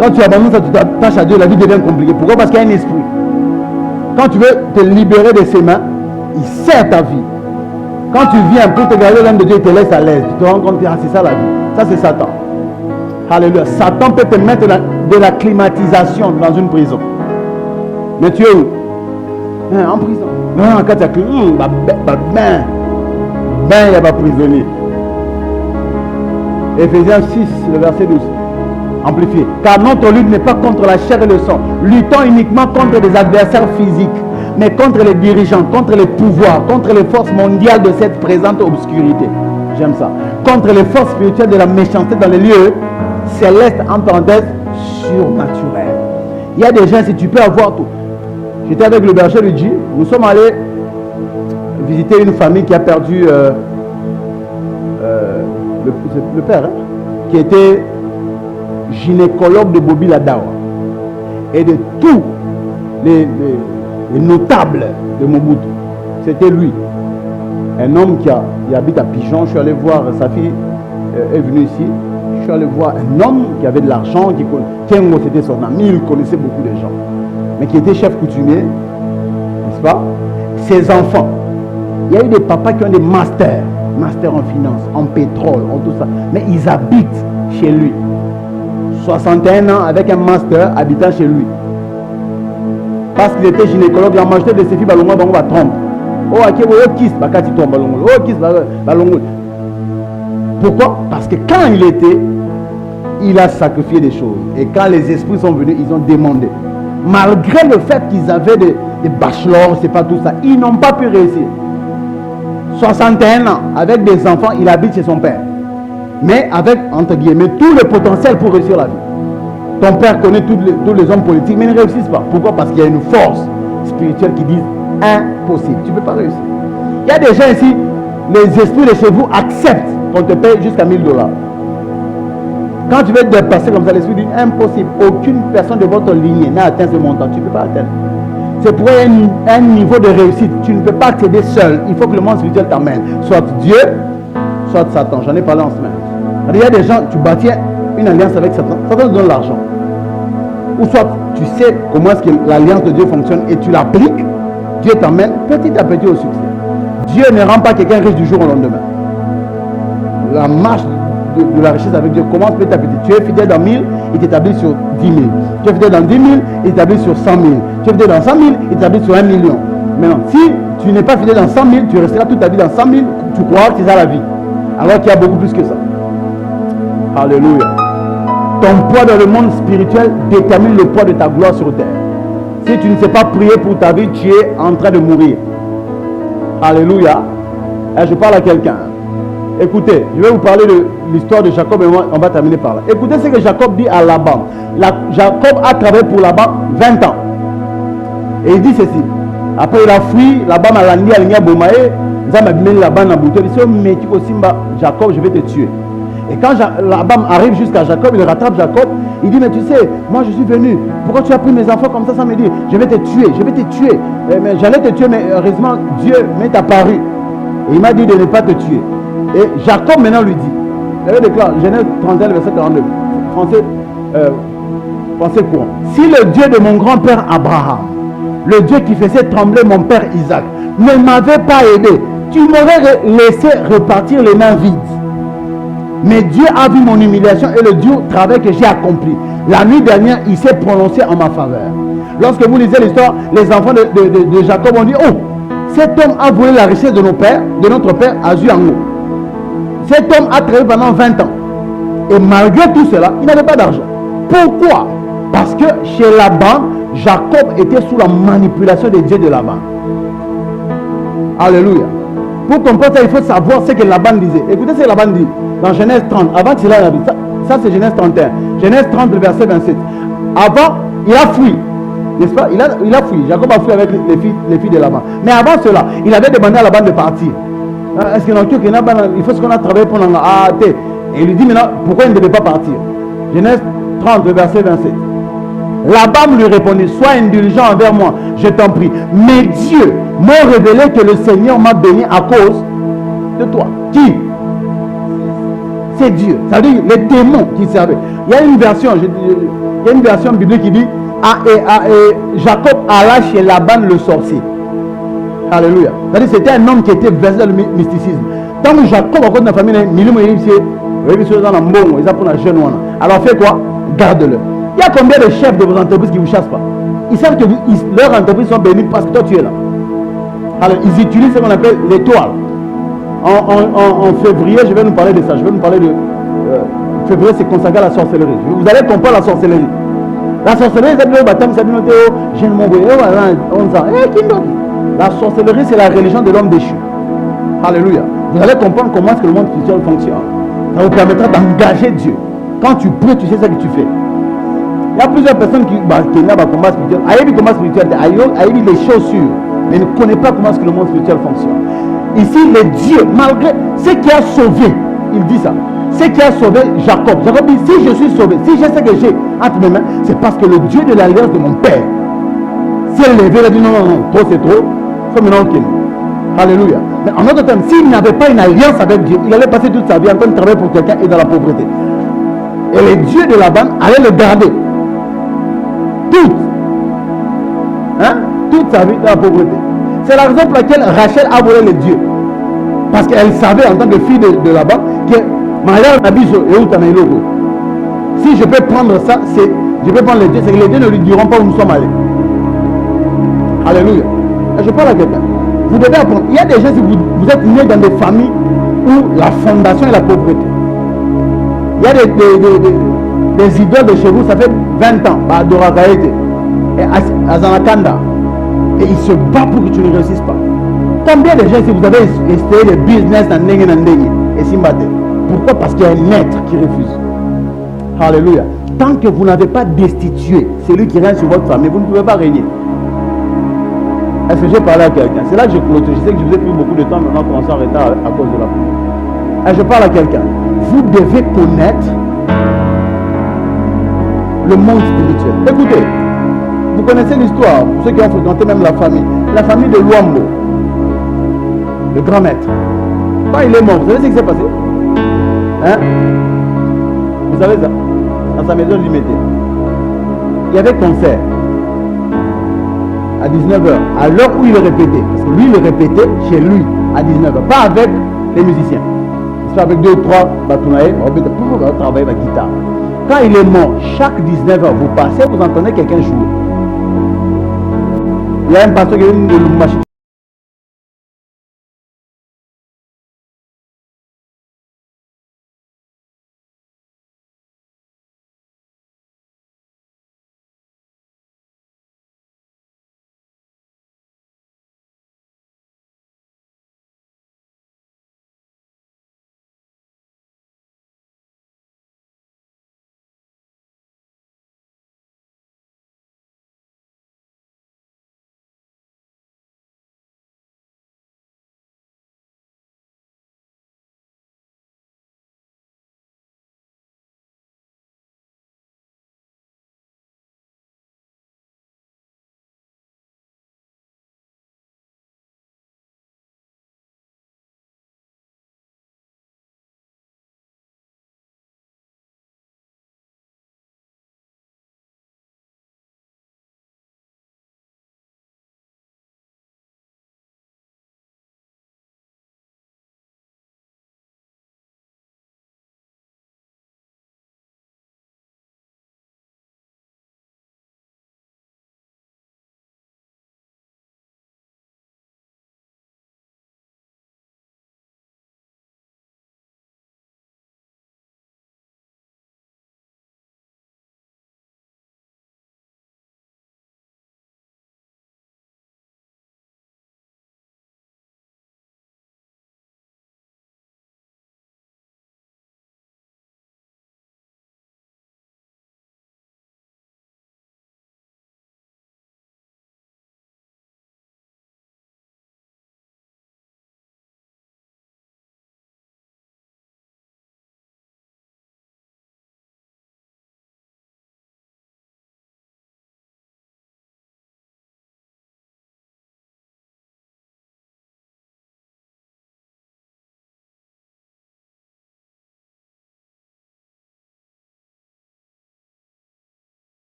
Quand tu abandonnes ça, tu t'attaches à Dieu, la vie devient compliquée. Pourquoi? Parce qu'il y a un esprit. Quand tu veux te libérer de ses mains, il sert ta vie. Quand tu viens pour te garder l'âme de Dieu, il te laisse à l'aise. Tu te rends compte que c'est ça la vie. Ça, c'est Satan. Alléluia. Satan peut te mettre de la climatisation dans une prison. Mais tu es où? En prison. Non, quand tu as cru, il n'y a pas prisonnier. Éphésiens 6, le verset 12. Amplifié. Car notre lutte n'est pas contre la chair et le sang. Luttons uniquement contre des adversaires physiques, mais contre les dirigeants, contre les pouvoirs, contre les forces mondiales de cette présente obscurité. J'aime ça. Contre les forces spirituelles de la méchanceté dans les lieux célestes, en parenthèse, surnaturels. Il y a des gens, si tu peux avoir tout. J'étais avec le berger Luigi. Nous sommes allés visiter une famille qui a perdu le père, hein, qui était gynécologue de Bobby Ladawa et de tous les notables de Mobutu. C'était lui. Un homme qui habite à Pigeon. Je suis allé voir, sa fille est venue ici. Je suis allé voir un homme qui avait de l'argent, Kengo c'était son ami, il connaissait beaucoup de gens, mais qui était chef coutumier, n'est-ce pas? Ses enfants. Il y a eu des papas qui ont des masters en finance, en pétrole, en tout ça, mais ils habitent chez lui. 61 ans avec un master habitant chez lui. Parce qu'il était gynécologue, il a mangé de ses filles, on va tromper. Oh, kiss, pourquoi? Parce que quand il a sacrifié des choses. Et quand les esprits sont venus, ils ont demandé. Malgré le fait qu'ils avaient des bachelors, c'est pas tout ça, ils n'ont pas pu réussir. 61 ans, avec des enfants, il habite chez son père. Mais avec, entre guillemets, tout le potentiel pour réussir la vie. Ton père connaît tous les hommes politiques, mais ils ne réussissent pas. Pourquoi? Parce qu'il y a une force spirituelle qui dit impossible. Tu ne peux pas réussir. Il y a des gens ici, les esprits de chez vous acceptent qu'on te paye jusqu'à $1000. Quand tu veux te dépasser comme ça, l'esprit dit impossible. Aucune personne de votre lignée n'a atteint ce montant. Tu ne peux pas atteindre. C'est pour un niveau de réussite. Tu ne peux pas accéder seul. Il faut que le monde spirituel t'amène. Soit Dieu, soit Satan. J'en ai parlé en semaine. Il y a des gens, tu bâtis une alliance avec Satan. Satan te donne l'argent. Ou soit tu sais comment est-ce que l'alliance de Dieu fonctionne et tu l'appliques. Dieu t'amène petit à petit au succès. Dieu ne rend pas quelqu'un riche du jour au lendemain. La marche de la richesse avec Dieu commence petit à petit. Tu es fidèle dans 1000, il t'établit sur 10 000. Tu es fidèle dans 10 000, il t'établit sur 100 000. Tu es fidèle dans 100 000, il t'établit sur 1 million. Maintenant, si tu n'es pas fidèle dans 100 000, tu resteras toute ta vie dans 100 000, tu croiras que c'est ça la vie. Alors qu'il y a beaucoup plus que ça. Alléluia. Ton poids dans le monde spirituel détermine le poids de ta gloire sur terre. Si tu ne sais pas prier pour ta vie, tu es en train de mourir. Alléluia. Et je parle à quelqu'un. Écoutez, je vais vous parler de l'histoire de Jacob et on va terminer par là. Écoutez ce que Jacob dit à Laban. Jacob a travaillé pour Laban 20 ans. Et il dit ceci. Après il a fui, Laban m'a landi à l'Igna Bomae. Laban a bouté. Il dit, mais tu aussi, Jacob, je vais te tuer. Et quand Laban arrive jusqu'à Jacob, il rattrape Jacob. Il dit, mais tu sais, moi je suis venu. Pourquoi tu as pris mes enfants comme ça sans me dire? Je vais te tuer, je vais te tuer. Mais j'allais te tuer, mais heureusement, Dieu m'est apparu. Et il m'a dit de ne pas te tuer. Et Jacob maintenant lui dit, il avait déclaré, Genèse 31, verset 42, français courant. Si le Dieu de mon grand-père Abraham, le Dieu qui faisait trembler mon père Isaac, ne m'avait pas aidé, tu m'aurais laissé repartir les mains vides. Mais Dieu a vu mon humiliation et le dur travail que j'ai accompli. La nuit dernière, il s'est prononcé en ma faveur. Lorsque vous lisez l'histoire, les enfants de Jacob ont dit, oh, cet homme a volé la richesse de notre père Azuango. Cet homme a travaillé pendant 20 ans. Et malgré tout cela, il n'avait pas d'argent. Pourquoi? Parce que chez Laban, Jacob était sous la manipulation des dieux de Laban. Alléluia. Pour comprendre ça, il faut savoir ce que Laban disait. Écoutez ce que Laban dit dans Genèse 30. Avant que cela arrive, ça c'est Genèse 31. Genèse 30, le verset 27. Avant, il a fui. N'est-ce pas? Il a fui. Jacob a fui avec les filles de Laban. Mais avant cela, il avait demandé à Laban de partir. Est-ce qu'il faut qu'on a travaillé pour et il lui dit maintenant pourquoi il ne devait pas partir. Genèse 30, verset 27. Laban lui répondit, sois indulgent envers moi, je t'en prie. Mais Dieu m'a révélé que le Seigneur m'a béni à cause de toi. Qui? C'est Dieu. Ça veut dire les démons qui servaient. Il y a une version biblique qui dit Jacob alla chez Laban le sorcier. Alléluia. C'est-à-dire c'était un homme qui était versé dans le mysticisme. Tant que Jacob a connu la famille, alors fait quoi? Garde-le. Il y a combien de chefs de vos entreprises qui ne vous chassent pas? Ils savent que leurs entreprises sont bénies parce que toi tu es là. Alors, ils utilisent ce qu'on appelle l'étoile. En février, je vais nous parler de ça. Je vais nous parler de... février, c'est consacré à la sorcellerie. Vous allez comprendre la sorcellerie. La sorcellerie, c'est la sorcellerie, c'est la religion de l'homme déchu. Alléluia. Vous allez comprendre comment est-ce que le monde spirituel fonctionne. Ça vous permettra d'engager Dieu. Quand tu pries, tu sais ce que tu fais. Il y a plusieurs personnes qui n'ont pas combat spirituel. Aïe, combat spirituel, aïe, les chaussures, mais ne connaît pas comment est-ce que le monde spirituel fonctionne. Ici, les dieux, malgré ce qui a sauvé, il dit ça, ce qui a sauvé Jacob. Jacob dit, si je suis sauvé, si j'ai ce que j'ai entre mes mains, c'est parce que le Dieu de l'alliance de mon père s'est levé, il a dit non, trop c'est trop, il faut maintenant qu'il nous. Alléluia. Mais en d'autres termes, s'il n'avait pas une alliance avec Dieu, il allait passer toute sa vie en train de travailler pour quelqu'un et dans la pauvreté. Et les dieux de Laban allaient le garder. Toute sa vie dans la pauvreté. C'est la raison pour laquelle Rachel a volé les dieux. Parce qu'elle savait en tant que fille de Laban que si je peux prendre ça, je peux prendre les dieux, c'est que les dieux ne lui diront pas où nous sommes allés. Alléluia. Et je parle à quelqu'un. Vous devez apprendre. Il y a des gens, si vous êtes nés dans des familles où la fondation est la pauvreté. Il y a des idoles de chez vous, ça fait 20 ans, à Doragaete et à Zanakanda. Et il se bat pour que tu ne réussisses pas. Combien de gens, si vous avez essayé des business dans Nengue et Simbate? Pourquoi? Parce qu'il y a un être qui refuse. Alléluia. Tant que vous n'avez pas destitué celui qui règne sur votre famille, vous ne pouvez pas régner. Est-ce que j'ai parlé à quelqu'un? C'est là que je clôture. Je sais que je vous ai pris beaucoup de temps, maintenant on commence en retard à cause de la pluie. Et je parle à quelqu'un. Vous devez connaître le monde spirituel. Écoutez, vous connaissez l'histoire, pour ceux qui ont fréquenté même la famille de Luambo, le grand maître. Quand il est mort, vous savez ce qui s'est passé? Hein? Vous savez ça? Dans sa maison limitée. Il y avait concert à 19h, à l'heure où il le répétait. Parce que lui, il le répétait chez lui à 19h, pas avec les musiciens. C'est avec 2 ou 3 batounaïs, on va travailler la guitare. Quand il est mort, chaque 19h, vous passez, vous entendez quelqu'un jouer. Il y a un pasteur qui est venu de Lumbashi.